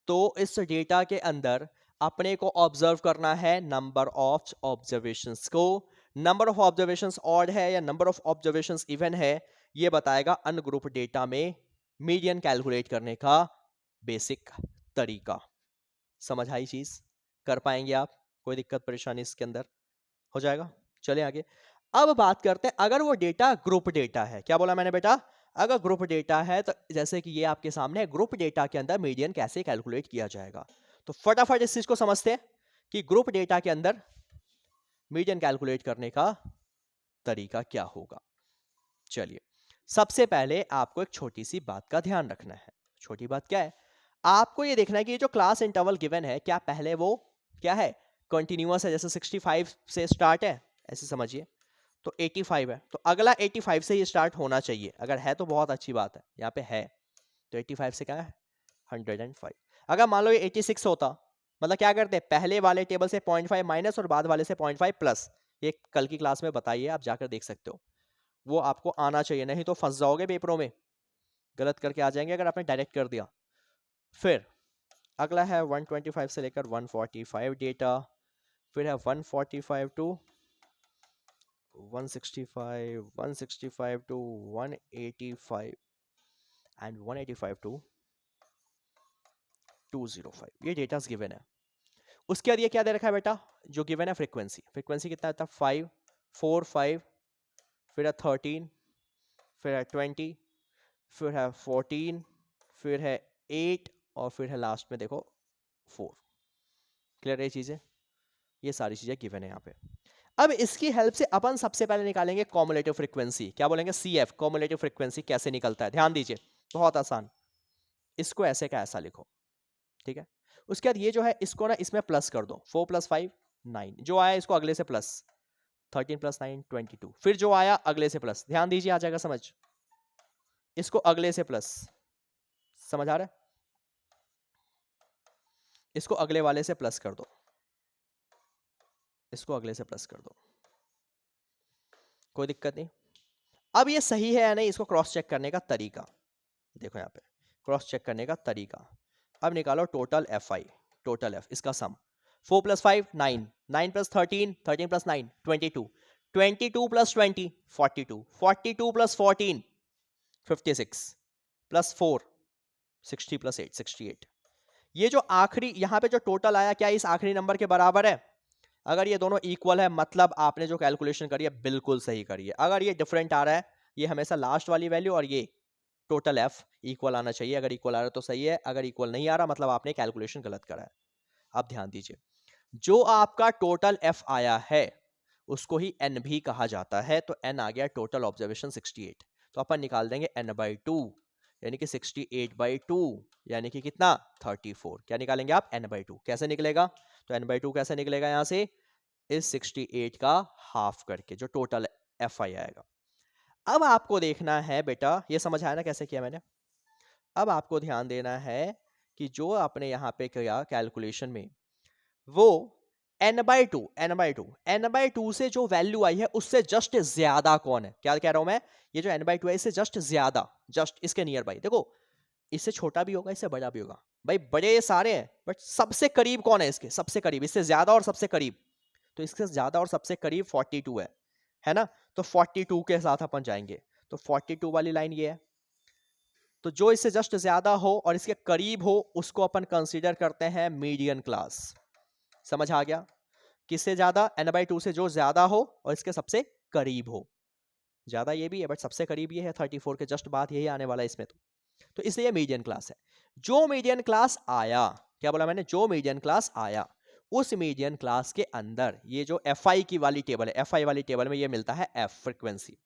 तो इस डेटा के अंदर अपने को ऑब्जर्व करना है नंबर ऑफ ऑब्जर्वेशंस को। नंबर ऑफ ऑब्जर्वेशंस ऑड है या नंबर ऑफ ऑब्जर्वेशंस इवन है, ये बताएगा अनग्रुप डेटा में मीडियन कैलकुलेट करने का बेसिक तरीका। समझ आई चीज, कर पाएंगे आप, कोई दिक्कत परेशानी इसके अंदर, हो जाएगा। चलिए आगे। अब बात करते हैं अगर वो डेटा ग्रुप डेटा है, क्या बोला मैंने बेटा, अगर ग्रुप डेटा है तो जैसे कि ये आपके सामने है, ग्रुप डेटा के अंदर मीडियन कैसे कैलकुलेट किया जाएगा। तो फटाफट इस चीज को समझते हैं कि ग्रुप डेटा के अंदर मीडियन कैलकुलेट करने का तरीका क्या होगा। चलिए सबसे पहले आपको एक छोटी सी बात का ध्यान रखना है। छोटी बात क्या है, आपको ये देखना है कि ये जो क्लास इंटरवल गिवन है क्या पहले वो क्या है कंटिन्यूअस है, जैसे 65 से स्टार्ट है ऐसे समझिए, तो 85 है तो अगला 85 से ही स्टार्ट होना चाहिए, अगर है तो बहुत अच्छी बात है, यहाँ पे है तो 85 से क्या है 105। अगर मान लो ये 86 होता, मतलब क्या करते हैं पहले वाले टेबल से 0.5 माइनस और बाद वाले से 0.5 प्लस, ये कल की क्लास में बताइए, आप जाकर देख सकते हो, वो आपको आना चाहिए, नहीं तो फंस जाओगे पेपरों में, गलत करके आ जाएंगे अगर आपने डायरेक्ट कर दिया। फिर अगला है 125 से लेकर 145 डेटा, फिर है 145 टू 165, 165 टू 185 एंड 185 टू 205, ये डेटास गिवन है। उसके बाद ये क्या दे रखा है बेटा, जो गिवन है फ्रीक्वेंसी, फ्रीक्वेंसी कितना था 5 4 5, फिर है 13, फिर है 20, फिर है 14, फिर है 8 और फिर है लास्ट में देखो 4। क्लियर है ये चीजें, ये सारी चीजें गिवन है यहाँ पे। अब इसकी हेल्प से अपन सबसे पहले निकालेंगे कॉमुलेटिव फ्रीक्वेंसी, क्या बोलेंगे CF, कॉमुलेटिव फ्रीक्वेंसी कैसे निकलता है, ध्यान दीजिए बहुत आसान, इसको ऐसे का ऐसा लिखो, ठीक है। उसके बाद ये जो है इसको ना इसमें प्लस कर दो, 4 + 5 9, जो आया इसको अगले से प्लस, 13 + 9 22, फिर जो आया अगले से प्लस, ध्यान दीजिए आ जाएगा समझ, इसको अगले से प्लस, समझ आ रहा है, इसको अगले वाले से प्लस कर दो, इसको अगले से प्लस कर दो, कोई दिक्कत नहीं। अब ये सही है या नहीं इसको क्रॉस चेक करने का तरीका, देखो यहाँ पे क्रॉस चेक करने का तरीका। अब निकालो टोटल FI, टोटल F इसका सम, 4 + 5 9, 9 + 13, 13 + 9 22, 22 + 20 42, 42 + 14 56 + 4 60 + 8 68। ये जो आखिरी यहाँ पे जो टोटल आया क्या इस आखिरी नंबर के बराबर है, अगर ये दोनों इक्वल है मतलब आपने जो कैलकुलेशन करी है बिल्कुल सही करी है। अगर ये डिफरेंट आ रहा है, ये हमेशा लास्ट वाली वैल्यू और ये टोटल एफ इक्वल आना चाहिए। अगर इक्वल आ रहा है तो सही है, अगर इक्वल नहीं आ रहा मतलब आपने कैलकुलेशन गलत करा है। अब ध्यान दीजिए, जो आपका टोटल एफ आया है उसको ही एन भी कहा जाता है। तो एन आ गया टोटल ऑब्जर्वेशन 68, तो अपन निकाल देंगे एन बाई 2, यानी कि 68 बाई 2 यानी कि कितना 34। क्या निकालेंगे आप? N by 2। कैसे निकलेगा? तो एन बाई 2 कैसे निकलेगा? यहां से इस 68 का हाफ करके जो टोटल एफ आई आएगा। अब आपको देखना है बेटा, ये समझ आया ना कैसे किया मैंने? अब आपको ध्यान देना है कि जो आपने यहाँ पे किया कैलकुलेशन में, वो n by two n by two से जो वैल्यू आई है उससे जस्ट ज्यादा कौन है? क्या कह रहा हूं मैं? ये जो n बाई टू है इससे जस्ट ज्यादा, जस्ट इसके नियर बाई। देखो इससे छोटा भी होगा, इससे बड़ा भी होगा भाई, बड़े ये सारे हैं बट सबसे करीब कौन है? इसके सबसे करीब, इससे ज्यादा और सबसे करीब। तो इससे ज्यादा और सबसे करीब 42 है ना? तो 42 के साथ अपन जाएंगे। तो 42 वाली लाइन ये है, तो जो इससे जस्ट ज्यादा हो और इसके करीब हो उसको अपन कंसीडर करते हैं मीडियन क्लास। समझ आ गया? किससे ज्यादा? n बाई 2 से जो ज्यादा हो और इसके सबसे करीब हो। ज्यादा ये भी है बट सबसे करीब ये है, 34 के जस्ट बाद यही आने वाला है इसमें। तो इसलिए ये मीडियन क्लास है। जो मीडियन क्लास आया, क्या बोला मैंने? जो मीडियन क्लास आया, उस मीडियन क्लास के अंदर ये जो एफ आई की वाली टेबल है, एफ आई वाली टेबल में ये मिलता है एफ फ्रीक्वेंसी।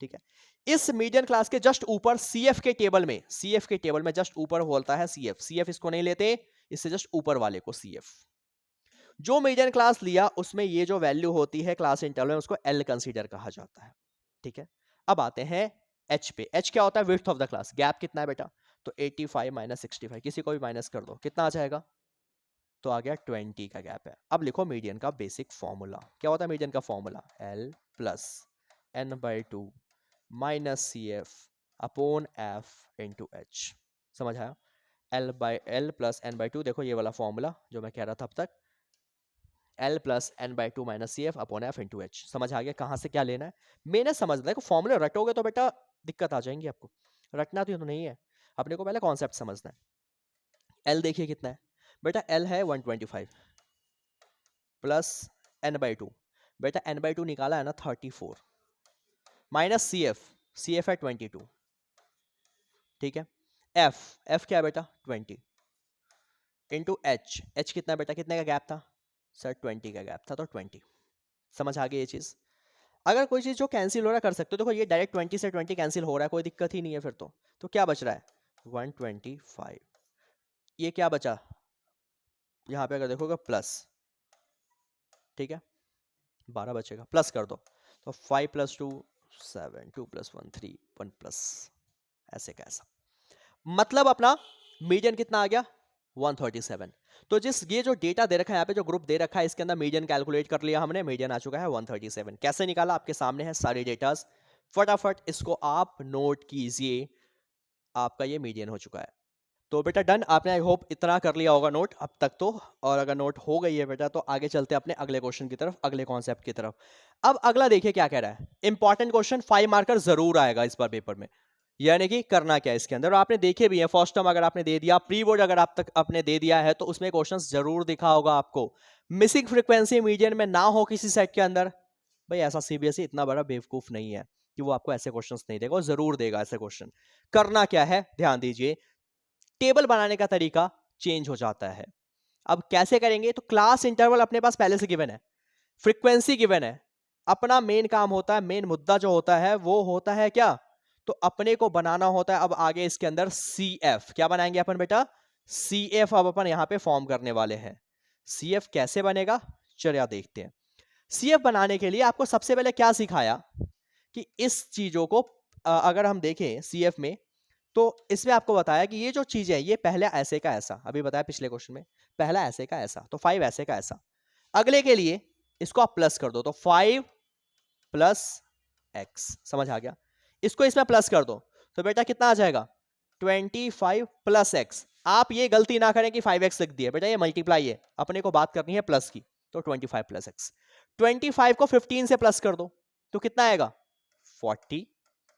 ठीक है, इस मीडियन क्लास के जस्ट ऊपर सी एफ के टेबल में, सी एफ के टेबल में जस्ट ऊपर बोलता है सी एफ। सी एफ इसको नहीं लेते, इससे जस्ट ऊपर वाले को सी एफ। जो मीडियन क्लास लिया उसमें ये जो वैल्यू होती है क्लास इंटरवल में उसको एल कंसीडर कहा जाता है। ठीक है, अब आते हैं एच पे। एच क्या होता है? Width of the class. Gap कितना है बेटा? तो 85 माइनस 65, किसी को भी माइनस कर दो, कितना आ जाएगा? तो आ गया 20 का गैप है। अब लिखो मीडियन का बेसिक फॉर्मूला। क्या होता है मीडियन का formula? L plus N by two minus C F upon F into H. समझ आया? L by L plus N by two, देखो ये वाला फॉर्मूला जो मैं कह रहा था अब तक, L plus N by two minus C F upon F into H. समझ आ गया कहाँ से क्या लेना है? मैंने समझ लिया। देखो फॉर्मूले रटोगे तो बेटा दिक्कत आ जाएंगी आपको, रटना तो नहीं है, अपने को पहले कॉन्सेप्ट समझना है। एल देखिए कितना है बेटा? एल है 125 प्लस एन बाई टू, बेटा एन बाई टू निकाला है ना 34, minus C F, C F है 22। ठीक है, एफ, एफ क्या है बेटा? 20 इंटू एच, एच कितना बेटा? कितने का गैप था सर? 20 का गैप था, तो 20। समझ आ गई ये चीज़? अगर कोई चीज़ जो कैंसिल हो रहा है कर सकते हो। देखो ये डायरेक्ट 20 से 20 कैंसिल हो रहा है, कोई दिक्कत ही नहीं है फिर तो क्या बच रहा है? 125। ये क्या बचा यहाँ पे? अगर देखोगे प्लस, ठीक है 12 बचेगा, प्लस कर दो। तो 5 प्लस 2 7, 2 प्लस 1 3, 1 प्लस, ऐसे कैसा? मतलब अपना मीडियन कितना आ गया? 137। तो जिस ये जो डेटा दे रखा है यहाँ पे, जो ग्रुप दे रखा है, इसके अंदर मीडियन कैलकुलेट कर लिया हमने, मीडियन आ चुका है 137। कैसे निकाला? आपके सामने है सारे डेटास, फटाफट इसको आप नोट कीजिए। आपका ये मीडियन हो चुका है। तो बेटा डन, आपने आई होप इतना कर लिया होगा नोट अब तक तो। और अगर नोट हो गई है बेटा तो आगे चलते हैं अपने अगले क्वेश्चन की तरफ, अगले कॉन्सेप्ट की तरफ। अब अगला देखिए क्या कह रहा है। इंपॉर्टेंट क्वेश्चन, 5 मार्कर जरूर आएगा इस बार पेपर में। यानी कि करना क्या है इसके अंदर, और आपने देखे भी है, फर्स्ट टर्म अगर आपने दे दिया, प्री बोर्ड अगर आप तक आपने दे दिया है तो उसमें क्वेश्चंस जरूर दिखा होगा आपको। मिसिंग फ्रीक्वेंसी मीडियन में ना हो किसी सेट के अंदर, भाई ऐसा सीबीएसई इतना बड़ा बेवकूफ नहीं है कि वो आपको ऐसे क्वेश्चंस नहीं देगा, जरूर देगा ऐसे क्वेश्चन। करना क्या है ध्यान दीजिए, टेबल बनाने का तरीका चेंज हो जाता है। अब कैसे करेंगे? तो क्लास इंटरवल अपने पास पहले से गिवन है, फ्रीक्वेंसी गिवन है, अपना मेन काम होता है, मेन मुद्दा जो होता है वो होता है क्या? तो अपने को बनाना होता है अब आगे इसके अंदर सी एफ। क्या बनाएंगे अपन बेटा? सी एफ अब अपन यहां पे फॉर्म करने वाले हैं। सी एफ कैसे बनेगा चलिए देखते हैं। सी एफ बनाने के लिए आपको सबसे पहले क्या सिखाया कि इस चीजों को अगर हम देखें सी एफ में, तो इसमें आपको बताया कि ये जो चीज है ये पहले ऐसे का ऐसा, अभी बताया पिछले क्वेश्चन में, पहला ऐसे का ऐसा, तो 5 ऐसे का ऐसा। अगले के लिए इसको आप प्लस कर दो, तो 5 प्लस एक्स। समझ आ गया? इसको इसमें प्लस कर दो तो बेटा कितना आ जाएगा? 25 प्लस एक्स। आप ये गलती ना करें कि 5x लिख दिए, बेटा ये मल्टीप्लाई है, अपने को बात करनी है प्लस की। तो 25 प्लस एक्स, 25 को 15 से प्लस कर दो तो कितना आएगा? 40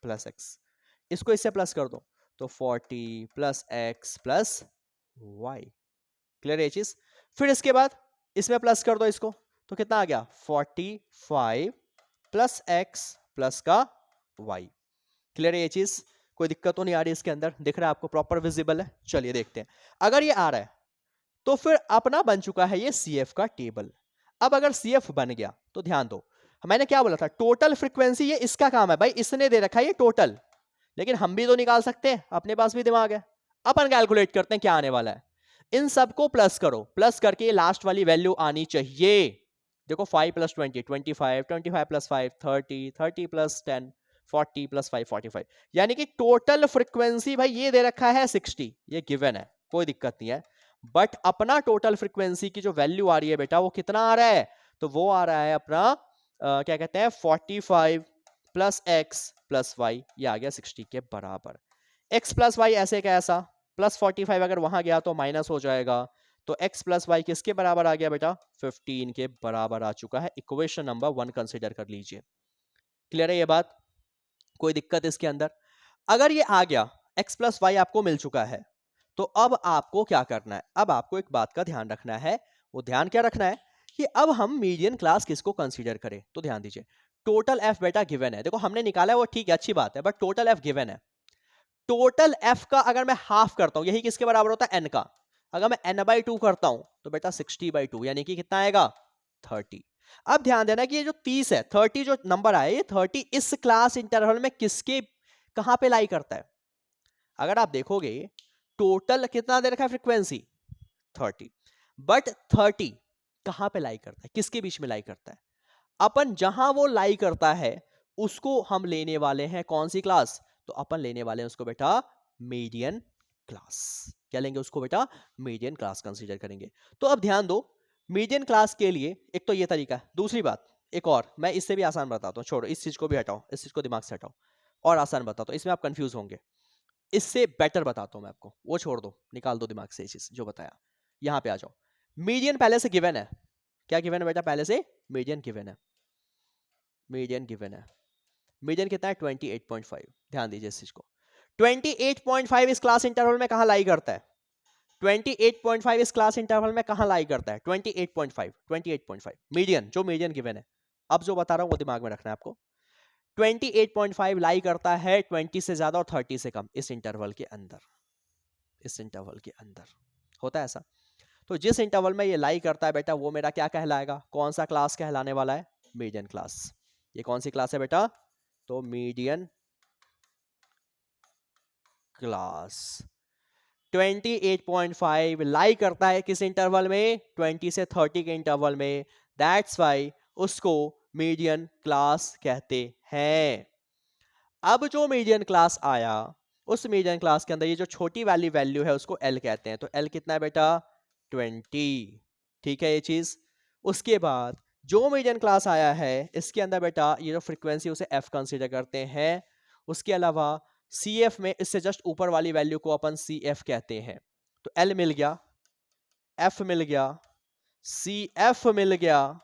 प्लस एक्स। इसको इससे प्लस कर दो तो 40 plus x plus y. Clear है ये चीज? फिर इसके बाद इसमें प्लस कर दो इसको, तो कितना आ गया 45 प्लस एक्स प्लस का वाई। क्लियर है ये चीज? कोई दिक्कत तो नहीं आ रही इसके अंदर? दिख रहा है आपको? प्रॉपर विजिबल है? चलिए देखते हैं। अगर ये आ रहा है तो फिर अपना बन चुका है ये CF का टेबल। अब अगर CF बन गया तो ध्यान दो, मैंने क्या बोला था, टोटल फ्रीक्वेंसी ये इसका काम है भाई, इसने दे रखा है ये टोटल, लेकिन हम भी तो निकाल सकते हैं, अपने पास भी दिमाग है। अपन कैलकुलेट करते हैं क्या आने वाला है। इन सबको प्लस करो, प्लस करके लास्ट वाली वैल्यू आनी चाहिए। देखो 5 प्लस 20 25, 25 प्लस 5 30, 30 प्लस 10 40 प्लस 5 45, यानी कि टोटल फ्रीक्वेंसी भाई ये दे रखा है 60, ये गिवन है, कोई दिक्कत नहीं है। बट अपना टोटल फ्रीक्वेंसी की जो वैल्यू आ रही है बेटा वो कितना आ रहा है, तो वो आ रहा है अपना क्या कहते हैं 45 प्लस एक्स प्लस वाई, ये आ गया 60 के बराबर। एक्स प्लस वाई ऐसे कैसा, प्लस 45 अगर वहां गया तो माइनस हो जाएगा, तो x प्लस वाई किसके बराबर आ गया बेटा 15 के बराबर आ चुका है। इक्वेशन नंबर 1 कंसीडर कर लीजिए। क्लियर है ये बात? कोई दिक्कत इसके अंदर? अगर ये आ गया x प्लस वाई आपको मिल चुका है, तो अब आपको क्या करना है, अब आपको एक बात का ध्यान रखना है। वो ध्यान क्या रखना है कि अब हम मीडियन क्लास किसको कंसीडर करें। तो ध्यान दीजिए, टोटल f बेटा गिवन है, देखो हमने निकाला है वो ठीक है, अच्छी बात है, बट टोटल f गिवन है। टोटल f का अगर मैं हाफ करता हूं, यही किसके बराबर होता है n का, अगर मैं n/2 करता हूं तो बेटा 60/2, यानी कि कितना आएगा 30। अब ध्यान देना कि ये जो 30 है, 30 जो नंबर आया, ये 30 इस क्लास इंटरवल में किसके कहां पे लाई करता है। अगर आप देखोगे टोटल कितना दे रखा है फ्रीक्वेंसी 30, बट 30 कहां पे लाई करता है, किसके बीच में लाई करता है। अपन जहां वो लाई करता है उसको हम लेने वाले हैं कौन सी क्लास, तो अपन लेने वाले हैं उसको बेटा मीडियन क्लास। क्या लेंगे उसको बेटा, मीडियन क्लास कंसीडर करेंगे। तो अब ध्यान दो, मीडियन क्लास के लिए एक तो ये तरीका है, दूसरी बात एक और, मैं इससे भी आसान बताता हूँ, छोड़ो इस चीज को भी हटाओ, इस चीज को दिमाग से हटाओ, और आसान बताता हूँ, इसमें आप कंफ्यूज होंगे, इससे बेटर बताता हूं मैं आपको, वो छोड़ दो, निकाल दो दिमाग से ये चीज जो बताया। यहां पे आ जाओ, मीडियन पहले से गिवन है, क्या गिवन है बेटा, पहले से मीडियन गिवन है, मीडियन गिवन है। मीडियन कितना है 28.5, ध्यान दीजिए इस चीज को। 28.5 इस क्लास इंटरवल में कहां लाई करता है, 28.5 इस क्लास इंटरवल में कहां लाई करता है, 28.5 मीडियन, जो मीडियन गिवन है। अब जो बता रहा हूं वो दिमाग में रखना है आपको। 28.5 लाई करता है 20 से ज्यादा और 30 से कम इस इंटरवल के अंदर, इस इंटरवल के अंदर होता है ऐसा। तो जिस इंटरवल में ये लाई करता है बेटा वो मेरा क्या कहलाएगा, कौन सा क्लास कहलाने वाला है, मीडियन क्लास। ये कौन सी क्लास है बेटा, तो मीडियन क्लास। 28.5 लाई करता है किस इंटरवल में, 20 से 30 के इंटरवल में, दैट्स वाई उसको मीडियन क्लास कहते हैं। अब जो मीडियन क्लास आया, उस मीडियन क्लास के अंदर ये जो छोटी वाली वैल्यू है उसको L कहते हैं, तो L कितना है बेटा 20, ठीक है ये चीज। उसके बाद जो मीडियन क्लास आया है इसके अंदर बेटा ये जो फ्रीक्वेंसी उसे F कंसीडर करते हैं। उसके अलावा CF में इससे जस्ट ऊपर वाली वैल्यू को अपन CF कहते हैं। तो L मिल गया, F मिल गया, CF मिल गया,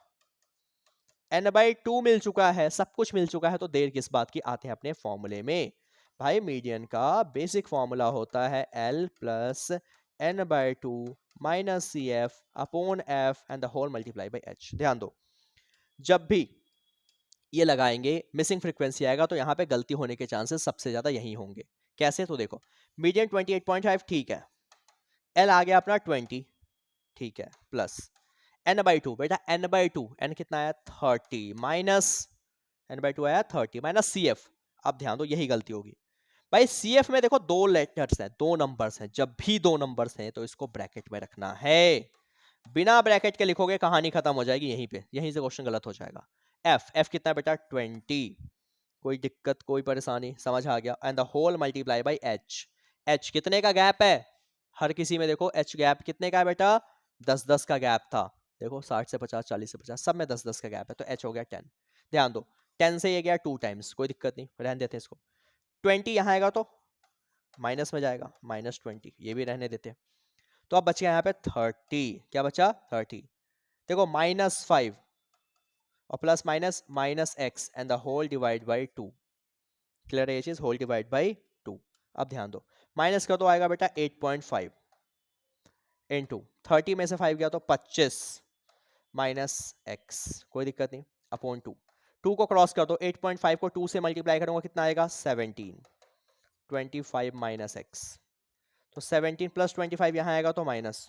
n/2 मिल चुका है, सब कुछ मिल चुका है, तो देर किस बात की, आते हैं अपने फॉर्मूले में। भाई मीडियन का बेसिक फॉर्मूला होता है L plus n/2 minus CF upon F and the whole multiply by H। ध्यान दो, जब भी ये लगाएंगे मिसिंग फ्रीक्वेंसी आएगा तो यहाँ पे गलती होने के चांसेस सबसे ज्यादा यही होंगे। कैसे, तो देखो मीडियन 28.5 ठीक है, L आ गया अपना 20 ठीक है, प्लस n/2 बेटा n/2, n कितना आया 30 माइनस n/2 आया 30 माइनस CF। अब ध्यान दो यही गलती होगी भाई, CF में देखो दो लेटर्स हैं, दो नंबर्स हैं, जब भी दो नंबर्स हैं तो इसको ब्रैकेट में रखना है। बिना ब्रैकेट के लिखोगे कहानी खत्म हो जाएगी यहीं पे, यहीं से क्वेश्चन गलत हो जाएगा। F कितना है बेटा 20, कोई दिक्कत कोई परेशानी, समझ आ गया, and the whole multiply by H कितने का गैप है, हर किसी में देखो H गैप कितने का है बेटा 10-10 का गैप था, देखो 60 से 50 40 से 50 सब में 10-10 का गैप है, तो H हो गया 10। ध्यान दो 10 से ये गया 2 टाइम्स, कोई दिक्कत नहीं, रहने देते हैं इसको। 20 यहाँ आएगा तो माइनस में जाएगा, -20, ये भी रहने देते हैं। तो अब बच गया यहाँ पे 30, क्या बचा 30, देखो -5 और plus minus -x and the whole divide by 2। Clear है ये चीज, होल डिवाइड बाई 2। अब ध्यान दो माइनस का तो आएगा बेटा 8.5 इनटू 30 में से 5 गया तो 25 माइनस एक्स, कोई दिक्कत नहीं, अपॉन 2, 2 को क्रॉस कर दो, 8.5 को 2 से मल्टीप्लाई करूंगा कितना आएगा 17, 25 माइनस एक्स, तो 17 प्लस 25 यहाँ आएगा तो माइनस,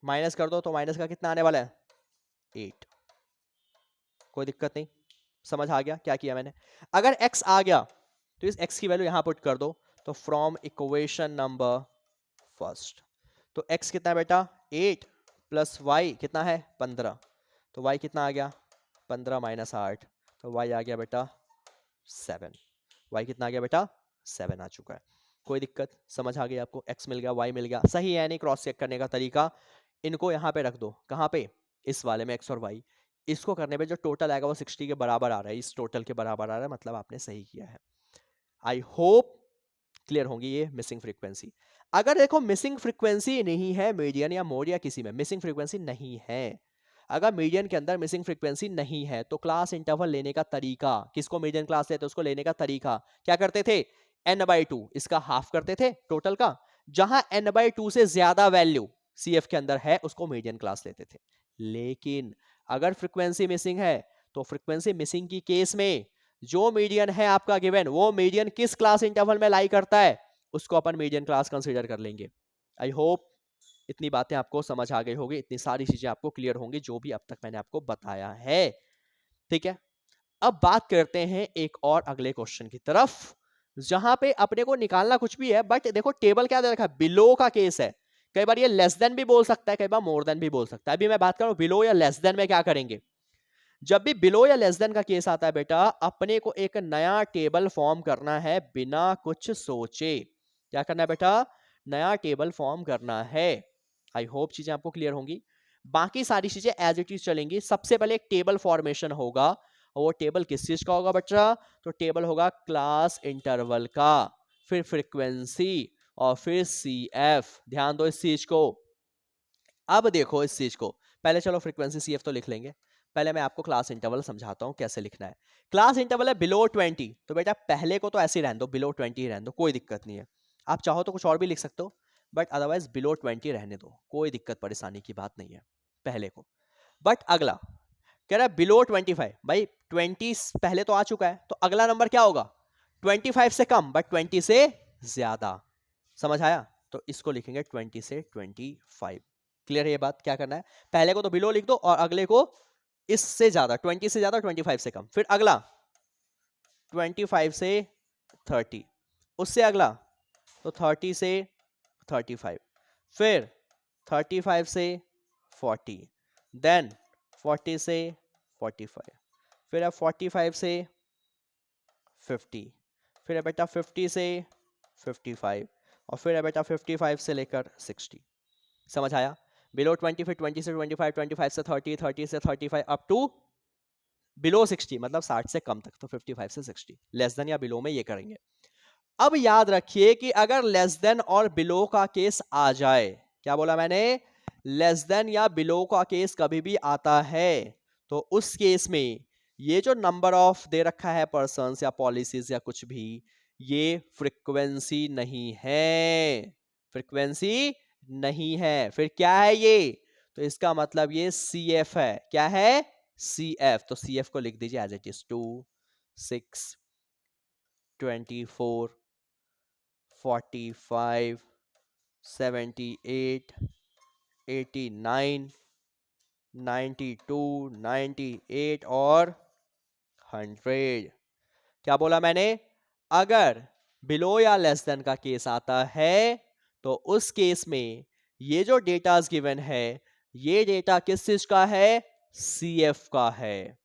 माइनस कर दो तो माइनस का कितना आने वाला है 8, कोई दिक्कत नहीं, समझ आ गया क्या किया मैंने। अगर x आ गया तो इस x की वैल्यू यहां पुट कर दो, तो फ्रॉम इक्वेशन नंबर फर्स्ट, तो x कितना है बेटा 8 प्लस y कितना है 15, तो y कितना आ गया 15 माइनस 8, तो y आ गया बेटा 7, y कितना आ गया बेटा 7 आ चुका है, कोई दिक्कत, समझ आ गई आपको, x मिल गया y मिल गया, सही है नहीं क्रॉस चेक करने का तरीका, इनको यहाँ पे रख दो, कहाँ पे इस वाले में x और y, इसको करने पे जो टोटल आएगा वो 60 के बराबर आ रहा है, इस टोटल के बराबर आ रहा है, मतलब आपने सही किया है। आई होप क्लियर होंगी ये मिसिंग फ्रीक्वेंसी। अगर देखो मिसिंग फ्रीक्वेंसी नहीं है मीडियन या मोड या किसी में मिसिंग फ्रीक्वेंसी नहीं है, अगर मीडियन के अंदर मिसिंग फ्रीक्वेंसी नहीं है तो क्लास इंटरवल लेने का तरीका, किसको मीडियन क्लास लेते उसको लेने का तरीका क्या करते थे, n/2 इसका हाफ करते थे टोटल का, जहां n/2 से ज्यादा वैल्यू CF के अंदर है उसको मीडियन क्लास लेते थे। लेकिन अगर फ्रीक्वेंसी मिसिंग है तो फ्रीक्वेंसी मिसिंग की केस में जो मीडियन है आपका गिवन, वो मीडियन किस क्लास इंटरवल में लाई करता है उसको अपन मीडियन क्लास कंसीडर कर लेंगे। आई होप इतनी बातें आपको समझ आ गई होगी, इतनी सारी चीजें आपको क्लियर होंगी जो भी अब तक मैंने आपको बताया है, ठीक है। अब बात करते हैं एक और अगले क्वेश्चन की तरफ, जहां पे अपने को निकालना कुछ भी है, बट देखो टेबल क्या दे रखा है, बिलो का केस है, कई बार ये लेस देन भी बोल सकता है, कई बार मोर देन भी बोल सकता है। अभी मैं बात करूं बिलो या लेस देन में क्या करेंगे, जब भी बिलो या लेस देन का केस आता है बेटा, अपने को एक नया टेबल फॉर्म करना है बिना कुछ सोचे, क्या करना है बेटा, नया टेबल फॉर्म करना है। आई होप चीजें आपको क्लियर होंगी, बाकी सारी चीजें एज इट इज चलेंगी। सबसे पहले एक टेबल फॉर्मेशन होगा, और वो टेबल किस चीज का होगा बच्चा, तो टेबल होगा क्लास इंटरवल का, फिर फ्रीक्वेंसी और फिर CF, ध्यान दो इस चीज को। अब देखो इस चीज को, पहले चलो फ्रीक्वेंसी CF तो लिख लेंगे, पहले मैं आपको क्लास इंटरवल समझाता हूं कैसे लिखना है। क्लास इंटरवल है बिलो 20, तो बेटा पहले को तो ऐसे ही रहने दो, बिलो 20 रहने दो, कोई दिक्कत नहीं है। आप चाहो तो कुछ और भी लिख सकते हो, बट अदरवाइज बिलो 20 रहने दो, कोई दिक्कत परेशानी की बात नहीं है पहले को। बट अगला कह रहा है बिलो 25, भाई 20 पहले तो आ चुका है, तो अगला नंबर क्या होगा 25 से कम बट 20 से ज्यादा, समझ आया, तो इसको लिखेंगे 20 से 25। क्लियर है ये बात, क्या करना है, पहले को तो बिलो लिख दो और अगले को इससे ज्यादा, 20 से ज्यादा 25 से कम, फिर अगला 25 से 30, उससे अगला तो 30 से 35, फिर 35 से 40, देन 40 से 45, फिर अब 45 से 50, फिर है बेटा 50 से 55, और फिर है बेटा 55 से लेकर 60, समझ आया। बिलो 20, फिर 20 से 25, 25 से 30, 30 से 35 अप टू बिलो 60, मतलब 60 से कम तक, तो 55 से 60, लेस देन या बिलो में ये करेंगे। अब याद रखिए कि अगर लेस देन और बिलो का केस आ जाए, क्या बोला मैंने, लेस देन या बिलो का केस कभी भी आता है तो उस केस में ये जो नंबर ऑफ दे रखा है पर्सन्स या पॉलिसीज या कुछ भी, ये फ्रीक्वेंसी नहीं है, फ्रीक्वेंसी नहीं है, फिर क्या है ये, तो इसका मतलब ये CF है, क्या है CF, तो CF को लिख दीजिए एज इट इज 2, 6, 24, 45, 78, 89, 92, 98 और 100। क्या बोला मैंने, अगर बिलो या लेस देन का केस आता है तो उस केस में ये जो डेटा गिवन है, ये डेटा किस चीज का है, CF का है।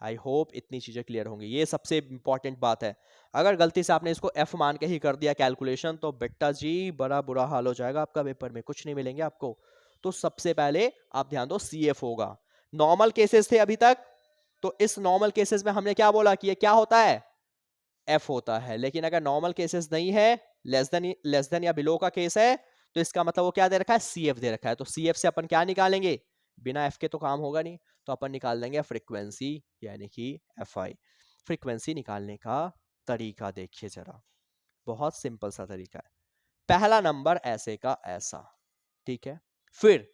आई होप इतनी चीजें क्लियर होंगी, ये सबसे इंपॉर्टेंट बात है। अगर गलती से आपने इसको F मान के ही कर दिया कैलकुलेशन, तो बेटा जी बड़ा बुरा हाल हो जाएगा आपका, पेपर में कुछ नहीं मिलेंगे आपको। तो सबसे पहले आप ध्यान दो CF होगा। नॉर्मल केसेस थे अभी तक, तो इस नॉर्मल केसेस में हमने क्या बोला कि ये क्या होता है, F होता है। लेकिन अगर नॉर्मल केसेस नहीं है, लेस देन या बिलो का केस है, तो इसका मतलब वो क्या दे रखा है, CF दे रखा है। तो CF से अपन क्या निकालेंगे, बिना F के तो काम होगा नहीं, तो अपन निकाल देंगे फ्रीक्वेंसी, यानी कि FI। फ्रीक्वेंसी निकालने का तरीका देखिए जरा, बहुत सिंपल सा तरीका है। पहला नंबर ऐसे का ऐसा, ठीक है, फिर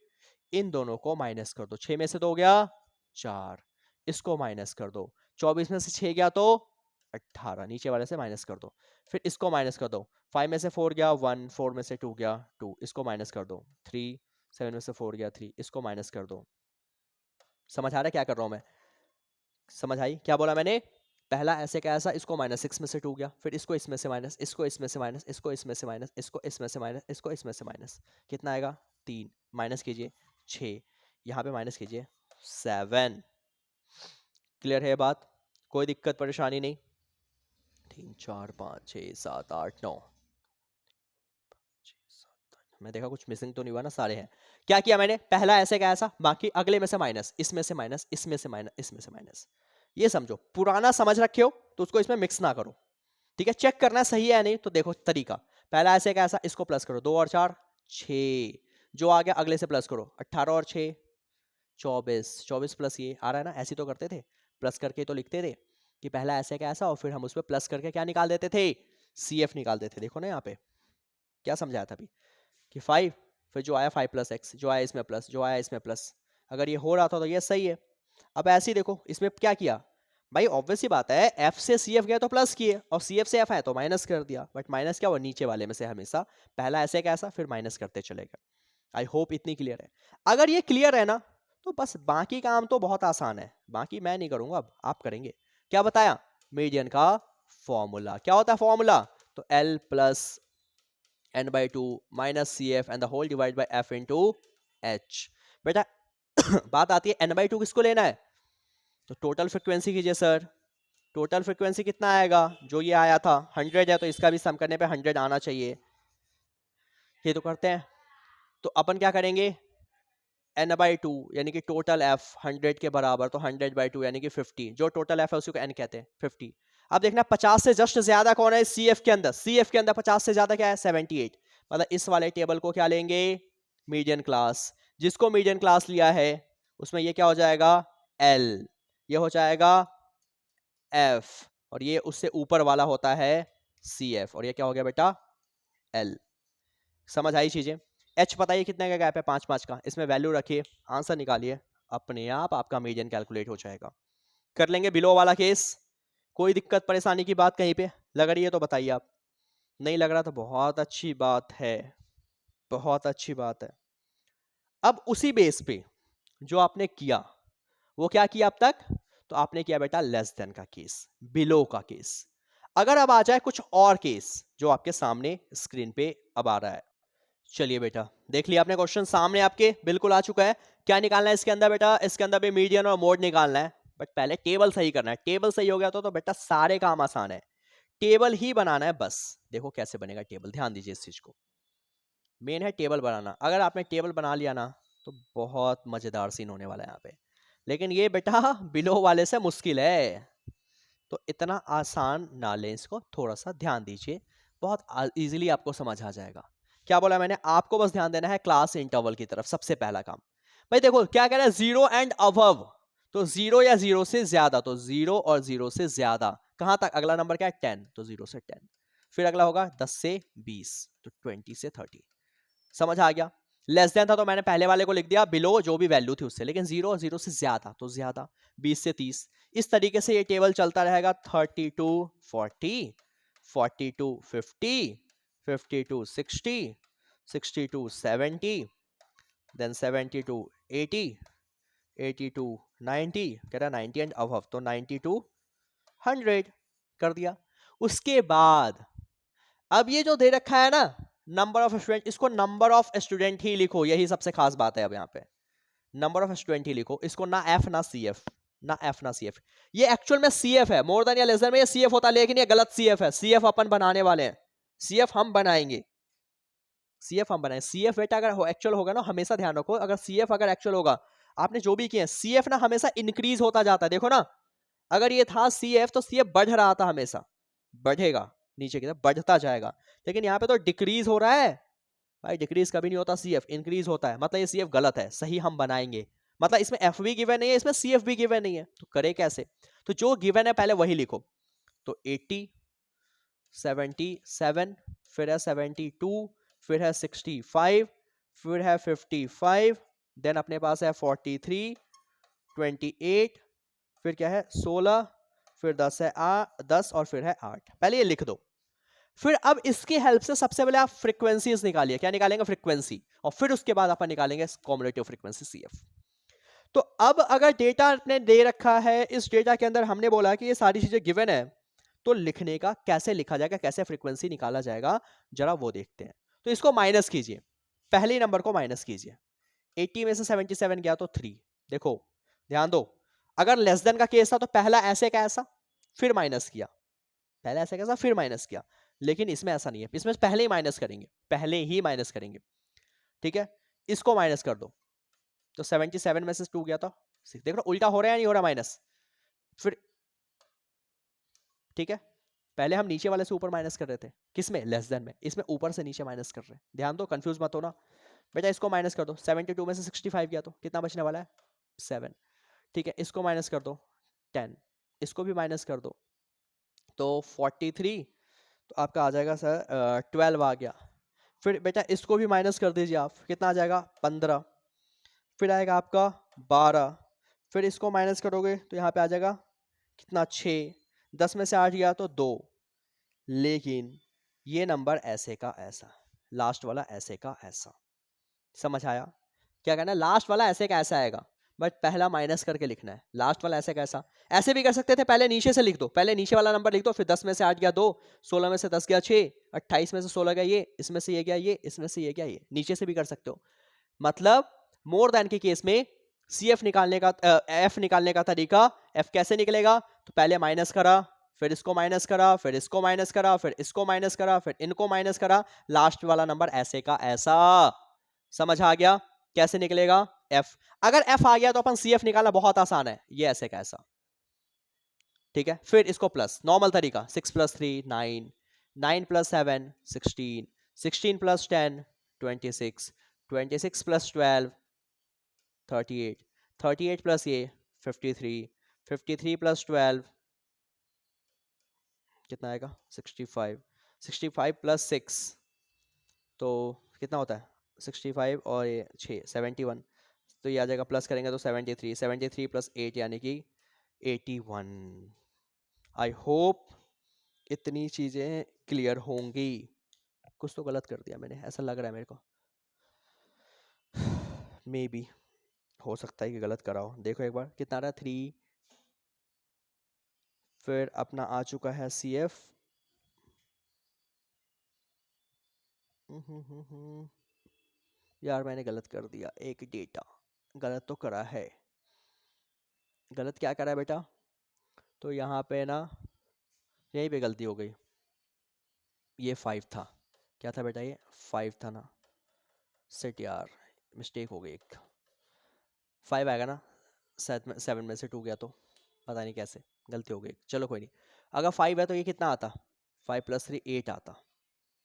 इन दोनों को माइनस कर दो, 6 में से 2 गया 4, इसको माइनस कर दो, 24 में से 6 गया तो 18, नीचे वाले से माइनस कर दो, फिर इसको माइनस कर दो, 5 में से 4 गया 1, 4 में से 2 गया 2, इसको माइनस कर दो, 3, 7 में से 4 गया 3, इसको माइनस कर दो। समझ आ रहा है क्या कर रहा हूं मैं? समझ आई क्या बोला मैंने? पहला ऐसे का ऐसा, इसको माइनस 6 में से 2 गया, फिर इसको इसमें से माइनस, इसको इसमें से माइनस, इसको इसमें से माइनस, इसको इसमें से माइनस, इसको इसमें से माइनस, कितना आएगा 3, माइनस कीजिए 6, यहाँ पे माइनस कीजिए 7। क्लियर है बात? कोई दिक्कत परेशानी नहीं? 3 4 5 6 7 8 9, मैं देखा कुछ मिसिंग तो नहीं हुआ ना, सारे हैं। क्या किया मैंने? पहला ऐसे का ऐसा, बाकी अगले में से माइनस, इसमें से माइनस, इसमें से माइनस, इसमें से माइनस। ये समझो, पुराना समझ रखे हो तो उसको इसमें मिक्स ना करो, ठीक है? चेक करना सही है या नहीं, तो देखो तरीका, पहला ऐसे का ऐसा, इसको प्लस करो, 2 और 4 6, जो आ गया अगले से प्लस करो, 18 और 6 24, 24 प्लस ये आ रहा है ना, ऐसे तो करते थे, प्लस करके तो लिखते थे कि पहला ऐसे का ऐसा, और फिर हम उसमें प्लस करके क्या निकाल देते थे? CF निकाल देते थे। देखो ना यहाँ पे क्या समझाया था अभी कि 5, फिर जो आया 5 प्लस एक्स, जो आया इसमें प्लस, जो आया इसमें प्लस, अगर ये हो रहा था तो ये सही है। अब ऐसे ही देखो, इसमें क्या किया भाई, ऑब्वियस ही बात है, एफ से CF गया तो प्लस किए, और CF से F है तो माइनस कर दिया, बट माइनस क्या हुआ, नीचे वाले में से हमेशा पहला ऐसे कैसा, फिर माइनस करते चलेगा। आई होप इतनी क्लियर है। अगर ये क्लियर है ना, तो बस बाकी काम तो बहुत आसान है, बाकी मैं नहीं करूंगा, अब आप करेंगे। क्या बताया? मीडियन का फॉर्मूला क्या होता है? फॉर्मूला तो L plus n/2 minus CF and the whole divided by F into H। बेटा बात आती है n/2 किसको लेना है, तो टोटल फ्रीक्वेंसी कीजिए सर, टोटल फ्रीक्वेंसी कितना आएगा, जो ये आया था 100 है, तो इसका भी सम करने पे 100 आना चाहिए, ये तो करते हैं। तो अपन क्या करेंगे, n/2 यानी कि टोटल f 100 के बराबर, तो 100/2 यानी कि 50, जो टोटल f है उसी को n कहते हैं 50। अब देखना 50 से जस्ट ज्यादा कौन है CF के अंदर, CF के अंदर 50 से ज्यादा क्या है 78, मतलब इस वाले टेबल को क्या लेंगे, मीडियन क्लास। जिसको मीडियन क्लास लिया है उसमें ये क्या हो जाएगा L, ये हो जाएगा F, और ये उससे ऊपर वाला होता है CF, और ये क्या हो गया बेटा L। समझ आई चीजें? H पता है कितने का गैप है, 5 5 का, इसमें वैल्यू रखिए, आंसर निकालिए, अपने आप आपका मीडियन कैलकुलेट हो जाएगा। कर लेंगे बिलो वाला केस, कोई दिक्कत परेशानी की बात कहीं पे लग रही है तो बताइए आप, नहीं लग रहा तो बहुत अच्छी बात है, बहुत अच्छी बात है। अब उसी बेस पे जो आपने किया, वो क्या किया अब तक, तो आपने किया बेटा लेस देन का केस, बिलो का केस। अगर अब आ जाए कुछ और केस जो आपके सामने स्क्रीन पे अब आ रहा है, चलिए बेटा देख लिया आपने, क्वेश्चन सामने आपके बिल्कुल आ चुका है। क्या निकालना है इसके अंदर बेटा, इसके अंदर भी मीडियन और मोड निकालना है, बट पहले टेबल सही करना है। टेबल सही हो गया तो बेटा सारे काम आसान है, टेबल ही बनाना है बस। देखो कैसे बनेगा टेबल, ध्यान दीजिए इस चीज को, मेन है टेबल बनाना। अगर आपने टेबल बना लिया ना तो बहुत मजेदार सीन होने वाला है यहाँ पे, लेकिन ये बेटा बिलो वाले से मुश्किल है, तो इतना आसान ना लें इसको, थोड़ा सा ध्यान दीजिए, बहुत इजीली आपको समझ आ जाएगा। क्या बोला मैंने, आपको बस ध्यान देना है क्लास इंटरवल की तरफ, सबसे पहला काम। भाई देखो क्या कह रहा है, 0 एंड अबव, तो 0 या 0 से ज्यादा, तो 0 और 0 से ज्यादा कहां तक, अगला नंबर क्या है 10, तो 0 से 10, फिर अगला होगा 10 से 20, तो 20 से 30। समझ आ गया? लेस देन था तो मैंने पहले वाले को लिख दिया बिलो जो भी वैल्यू थी उससे, लेकिन 0 और 0 से ज्यादा तो ज्यादा, 20 से 30। इस तरीके से ये टेबल चलता रहेगा, 30 to 40, 40 to 50, 50 to 60, 60 to 70, then 70 to 80, 80 to 90, कह रहा 90 एंड अबव, तो 90 to 100 कर दिया। उसके बाद अब ये जो दे रखा है ना नंबर ऑफ स्टूडेंट, इसको नंबर ऑफ स्टूडेंट ही लिखो, यही सबसे खास बात है। अब यहाँ पे नंबर ऑफ स्टूडेंट ही लिखो, इसको ना F ना CF, ना F ना CF। ये एक्चुअल में CF है, मोर देन या लेस देन में ये CF होता है, लेकिन ये गलत CF है। CF अपन बनाने वाले हैं, CF हम बनाएंगे, CF हम बनाएंगे। CF बेटा अगर एक्चुअल होगा ना, हमेशा ध्यान रखो, अगर CF अगर एक्चुअल होगा, आपने जो भी किए CF ना हमेशा इंक्रीज होता जाता है। देखो ना, अगर ये था CF तो CF बढ़ रहा था, हमेशा बढ़ेगा, नीचे की तरफ बढ़ता जाएगा, लेकिन यहाँ पे तो डिक्रीज हो रहा है। भाई डिक्रीज कभी नहीं होता, CF इंक्रीज होता है, मतलब ये CF गलत है, सही हम बनाएंगे। मतलब इसमें F भी गिवन नहीं है, इसमें CF भी गिवन नहीं है, तो करे कैसे, तो जो गिवन है पहले वही लिखो। तो 80, 77, फिर है 72, फिर है 65, फिर है 55, देन अपने पास है 43, 28, फिर क्या है 16, फिर 10 है 10 और फिर है 8। पहले ये लिख दो। फिर अब इसकी हेल्प से सबसे पहले आप फ्रीक्वेंसीज निकालिए। क्या निकालेंगे? फ्रीक्वेंसी। और फिर उसके बाद अपन निकालेंगे कॉम्युलेटिव फ्रीक्वेंसी CF। तो अब अगर डेटा आपने दे रखा है, इस डेटा के अंदर हमने बोला कि ये सारी चीजें गिवन है, तो लिखने का कैसे लिखा जाएगा, कैसे फ्रीक्वेंसी निकाला जाएगा, जरा वो देखते हैं। तो इसको माइनस कीजिए, पहले नंबर को माइनस कीजिए। 80 में से 77 गया तो 3। देखो ध्यान दो, अगर लेस देन का केस था तो पहला ऐसे का ऐसा, फिर माइनस किया, पहले ऐसे कैसा फिर माइनस किया। लेकिन इसमें ऐसा नहीं है, इसमें पहले ही माइनस करेंगे, पहले ही माइनस करेंगे। ठीक है, इसको माइनस कर दो तो 77 में से 2 गया था 6। देख रहे उल्टा हो रहा है या नहीं हो रहा माइनस? फिर ठीक है, पहले हम नीचे वाले से ऊपर माइनस कर रहे थे, किसमें? लेस देन में। इसमें ऊपर से नीचे माइनस कर रहे हैं। ध्यान दो, कंफ्यूज मत होना बेटा। इसको माइनस कर दो, 72 में से 65 गया तो कितना बचने वाला है? 7। ठीक है, इसको माइनस कर दो 10, इसको भी माइनस कर दो तो 43, तो आपका आ जाएगा सर 12 आ गया। फिर बेटा इसको भी माइनस कर दीजिए आप, कितना आ जाएगा? 15। फिर आएगा आपका 12, फिर इसको माइनस करोगे तो यहाँ पे आ जाएगा कितना? 6। 10 में से 8 गया तो 2। लेकिन ये नंबर ऐसे का ऐसा, लास्ट वाला ऐसे का ऐसा। समझ आया? क्या कहना है? लास्ट वाला ऐसे का ऐसा आएगा, बट पहला माइनस करके लिखना है। लास्ट वाला ऐसे कैसा? ऐसे भी कर सकते थे, पहले नीचे से लिख दो, पहले नीचे वाला नंबर लिख दो, फिर 10 में से 8 गया 2, 16 में से 10 गया 6, 28 में से 16 गया ये, इसमें से ये गया ये, इसमें से ये गया ये। नीचे से भी कर सकते हो। मतलब मोर देन के केस में CF निकालने का F निकालने का तरीका, F कैसे निकलेगा? तो पहले माइनस करा, फिर इसको माइनस करा, फिर इसको माइनस करा, फिर इसको माइनस करा, फिर इनको माइनस करा, लास्ट वाला नंबर ऐसे का ऐसा। समझ आ गया कैसे निकलेगा F? अगर F आ गया तो अपन CF निकालना बहुत आसान है, ये ऐसे का ऐसा। ठीक है, फिर इसको प्लस, नॉर्मल तरीका, 6 + 3 9, 9 + 7 16, 16 + 10 26, 26 + 12 38, 38 प्लस ये 53, 53 + 12 कितना आएगा? 65, 65 + 6 तो कितना होता है? 65 और ये 6 71, तो ये आ जाएगा, प्लस करेंगे तो 73, 73 + 8 यानी कि 81। आई होप इतनी चीज़ें क्लियर होंगी। कुछ तो गलत कर दिया मैंने, ऐसा लग रहा है मेरे को। मे बी हो सकता है कि गलत कराओ। देखो एक बार कितना रहा? 3। फिर अपना आ चुका है CF। यार मैंने गलत कर दिया, एक डेटा गलत तो करा है। गलत क्या करा है बेटा? तो यहाँ पे ना यहीं पे गलती हो गई। ये 5 था। क्या था बेटा? ये 5 था ना। सेट यार, मिस्टेक हो गई एक। 5 आएगा ना, 7 में से 2 गया तो पता नहीं कैसे गलती हो गई। चलो कोई नहीं। अगर 5 है तो ये कितना आता? 5 + 3 8 आता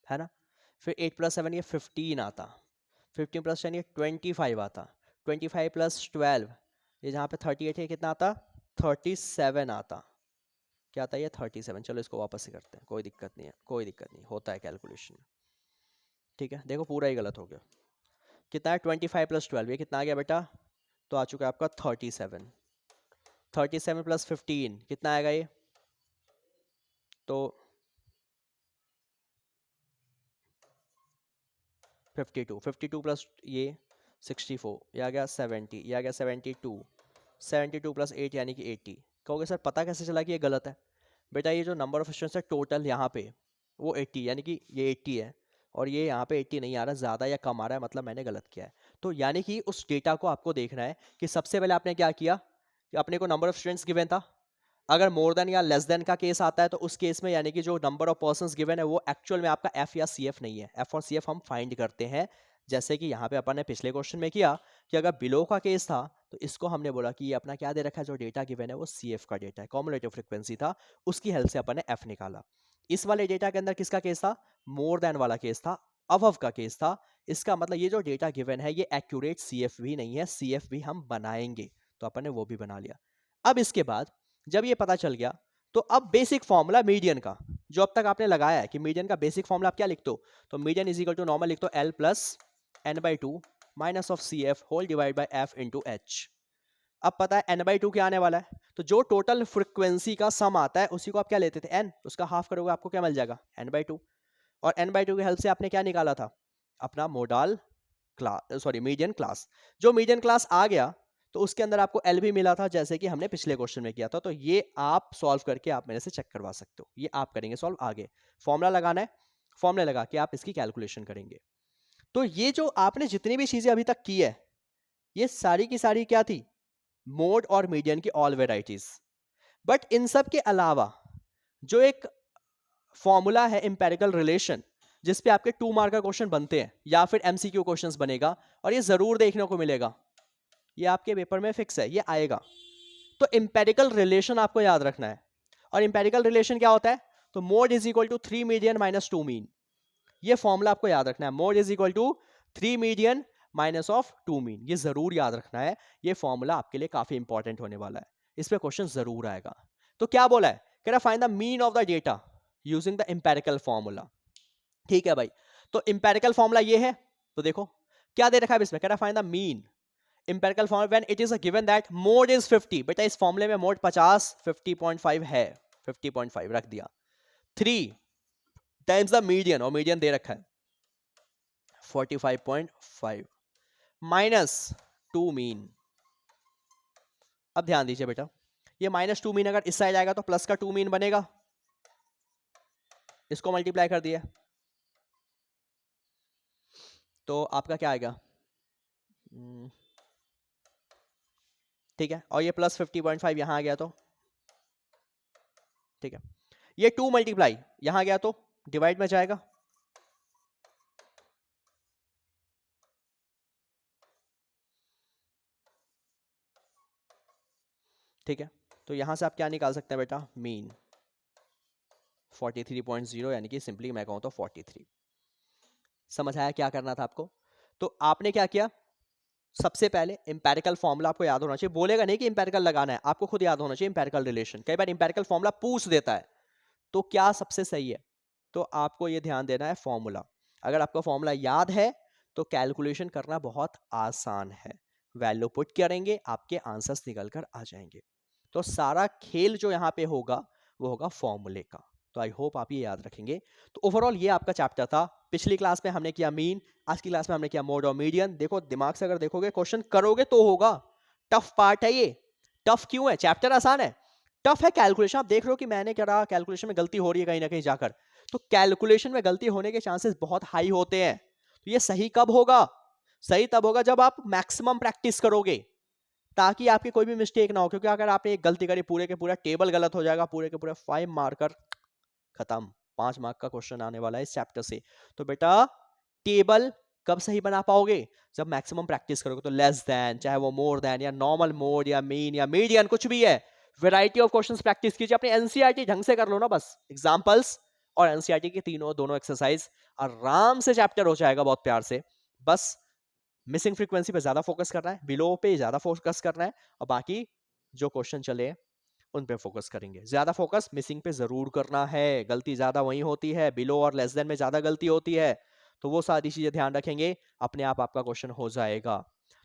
है ना। फिर 8 + 7 ये 15 आता, 15 + 10 ये 25 आता, 25 + 12 ये जहाँ पे 38 है कितना आता? 37 आता। क्या आता है ये? 37। चलो इसको वापस से करते हैं, कोई दिक्कत नहीं है, कोई दिक्कत नहीं, होता है कैलकुलेशन। ठीक है, देखो पूरा ही गलत हो गया। कितना है? 25 + 12 ये कितना आ गया बेटा? तो आ चुका है आपका 37। 37 + 15 कितना आएगा ये? तो 52, 52 प्लस ये 64, ये आ गया 70, ये आ गया 72, 72 + 8 यानी कि 80। कहोगे सर पता कैसे चला कि ये गलत है? बेटा ये जो नंबर ऑफ स्टूडेंट्स है टोटल यहाँ पे वो 80, यानी कि ये 80 है और ये यहाँ पे 80 नहीं आ रहा, ज़्यादा या कम आ रहा है, मतलब मैंने गलत किया है। तो यानी कि उस डेटा को आपको देखना है कि सबसे पहले आपने क्या किया कि अपने को नंबर ऑफ स्टूडेंट्स गिवन था। अगर मोर देन या लेस देन का केस आता है तो उस केस में यानी कि जो नंबर ऑफ पर्संस गिवन है वो एक्चुअल में आपका F या CF नहीं है। F और CF हम फाइंड करते हैं, जैसे कि यहाँ पे अपन ने पिछले क्वेश्चन में किया कि अगर बिलो का केस था तो इसको हमने बोला कि ये अपना क्या दे रखा है, जो डेटा गिवन है वो CF का डेटा है, कॉम्युलेटिव फ्रीक्वेंसी था, उसकी हेल्प से अपन ने F निकाला। इस वाले डेटा के अंदर किसका केस था? मोर देन वाला केस था, अबव का केस था। इसका मतलब ये जो डेटा गिवन है ये एक्यूरेट CF भी नहीं है, CF भी हम बनाएंगे, तो अपन ने वो भी बना लिया। अब इसके बाद जब ये पता चल गया तो अब बेसिक फॉर्मूला मीडियन का जो अब तक आपने लगाया है कि मीडियन का बेसिक फॉर्मूला आप क्या लिखते हो, तो median is equal to normal लिखते हो L + n/2 minus of C F whole divide by F into H. अब पता है n/2 क्या आने वाला है, तो जो टोटल फ्रिक्वेंसी का सम आता है उसी को आप क्या लेते थे n, उसका हाफ करोगे आपको क्या मिल जाएगा n/2। और n/2 की हेल्प से आपने क्या निकाला था अपना modal class, sorry median class. जो मीडियन क्लास आ गया तो उसके अंदर आपको एल भी मिला था जैसे कि हमने पिछले क्वेश्चन में किया था। तो ये आप सॉल्व करके आप मेरे से चेक करवा सकते हो, ये आप करेंगे सॉल्व आगे। फॉर्मूला लगाना है, फॉर्मूला लगा के आप इसकी कैलकुलेशन करेंगे। तो ये जो आपने जितनी भी चीजें अभी तक की है ये सारी की सारी क्या थी, मोड और मीडियन की ऑल वेराइटीज। बट इन सब के अलावा जो एक फॉर्मूला है एम्पेरिकल रिलेशन, जिस पे आपके 2 मार्क का क्वेश्चन बनते हैं या फिर एमसीक्यू क्वेश्चंस बनेगा, और ये जरूर देखने को मिलेगा, ये आपके पेपर में फिक्स है, ये आएगा। तो एम्पेरिकल रिलेशन आपको याद रखना है। और एम्पेरिकल रिलेशन क्या होता है, तो mode is equal to 3 median minus 2 mean. ये फॉर्मूला आपको याद रखना है, mode is equal to 3 median minus of 2 mean, ये जरूर याद रखना है। ये फॉर्मूला आपके लिए काफी इंपॉर्टेंट होने वाला है, इस पे क्वेश्चन जरूर आएगा। तो क्या बोला है, कह रहा find the mean of the data using the empirical formula. ठीक है भाई, तो एम्पेरिकल फॉर्मूला ये है। तो देखो क्या दे रखा है इसमें, कह रहा find the mean empirical formula when it is a given that mode is 50। बेटा इस फॉर्मूले में मोड 50 50.5 है, 50.5 रख दिया। 3 टाइम्स द मीडियन, और मीडियन दे रखा है 45.5 माइनस 2 मीन। अब ध्यान दीजिए बेटा, ये माइनस 2 मीन अगर इस साइड आएगा तो प्लस का 2 मीन बनेगा, इसको मल्टीप्लाई कर दिया तो आपका क्या आएगा, ठीक है। और ये प्लस 50.5 यहां आ गया तो ठीक है। ये 2 मल्टीप्लाई यहां गया तो डिवाइड में जाएगा, ठीक है। तो यहां से आप क्या निकाल सकते हैं बेटा, मीन 43.0, यानी कि सिंपली मैं कहूं तो 43। समझ आया क्या करना था आपको। तो आपने क्या किया, सबसे पहले इंपेरिकल फॉर्मूला आपको याद होना चाहिए, बोलेगा नहीं कि इंपेरिकल लगाना है, आपको खुद याद होना चाहिए इंपेरिकल रिलेशन। कई बार इंपेरिकल फॉर्मूला पूछ देता है तो क्या सबसे सही है, तो आपको ये ध्यान देना है फॉर्मूला। अगर आपको फॉर्मूला याद है तो कैलकुलेशन करना बहुत आसान है, वैल्यू पुट करेंगे आपके आंसर्स निकल कर आ जाएंगे। तो सारा खेल जो यहाँ पे होगा वो होगा फॉर्मूले का। तो आई होप आप ये याद रखेंगे। तो ओवरऑल ये आपका चैप्टर था। पिछली क्लास में हमने किया मीन, आज की क्लास में हमने किया मोड और मीडियन। देखो दिमाग से अगर देखोगे क्वेश्चन करोगे तो होगा, टफ पार्ट है ये। टफ क्यों है, चैप्टर आसान है, टफ है कैलकुलेशन। आप देख रहे हो कि मैंने क्या रहा, कैलकुलेशन में गलती हो रही है कहीं ना कहीं जाकर, तो कैलकुलेशन में गलती होने के चांसेस बहुत हाई होते हैं। तो ये सही कब होगा, सही तब होगा जब आप मैक्सिमम प्रैक्टिस करोगे, ताकि आपकी कोई भी मिस्टेक ना हो। क्योंकि अगर आपने एक गलती करी पूरे के पूरा टेबल गलत हो जाएगा, पूरे के पूरे 5 मार्कर खत्म। 5 मार्क का क्वेश्चन आने वाला है इस चैप्टर से। तो बेटा टेबल कब सही बना पाओगे, जब मैक्सिमम प्रैक्टिस करोगे। तो लेस देन, चाहे वो मोर देन या नॉर्मल मोड या मीन या मीडियन, कुछ भी है, वैरायटी ऑफ क्वेश्चंस प्रैक्टिस कीजिए। अपनी एनसीईआरटी ढंग से कर लो ना, बस एग्जांपल्स और एनसीईआरटी के दोनों एक्सरसाइज, आराम से चैप्टर हो जाएगा बहुत प्यार से। बस मिसिंग फ्रीक्वेंसी पे ज्यादा फोकस करना है, बिलो पे ज्यादा फोकस करना है, और बाकी जो क्वेश्चन चले उन पे फोकस करेंगे। ज्यादा फोकस मिसिंग पे जरूर करना है, गलती ज्यादा वहीं होती है, बिलो और लेस देन में ज्यादा गलती होती है। तो वो सारी चीजें ध्यान रखेंगे, अपने आप आपका क्वेश्चन हो जाएगा।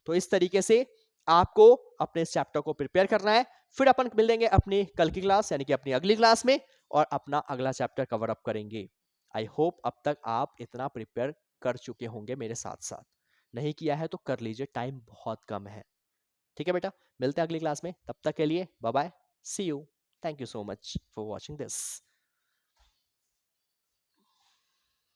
तो इस तरीके से आपको अपने इस चैप्टर को प्रिपेयर करना है। फिर अपन मिलेंगे अपनी कल की क्लास यानी कि अपनी अगली क्लास में, और अपना अगला चैप्टर कवर अप करेंगे। आई होप अब तक आप इतना प्रिपेयर कर चुके होंगे मेरे साथ साथ, नहीं किया है तो कर लीजिए, टाइम बहुत कम है। ठीक है बेटा, मिलते हैं अगली क्लास में, तब तक के लिए bye bye, see you, thank you so much for watching this.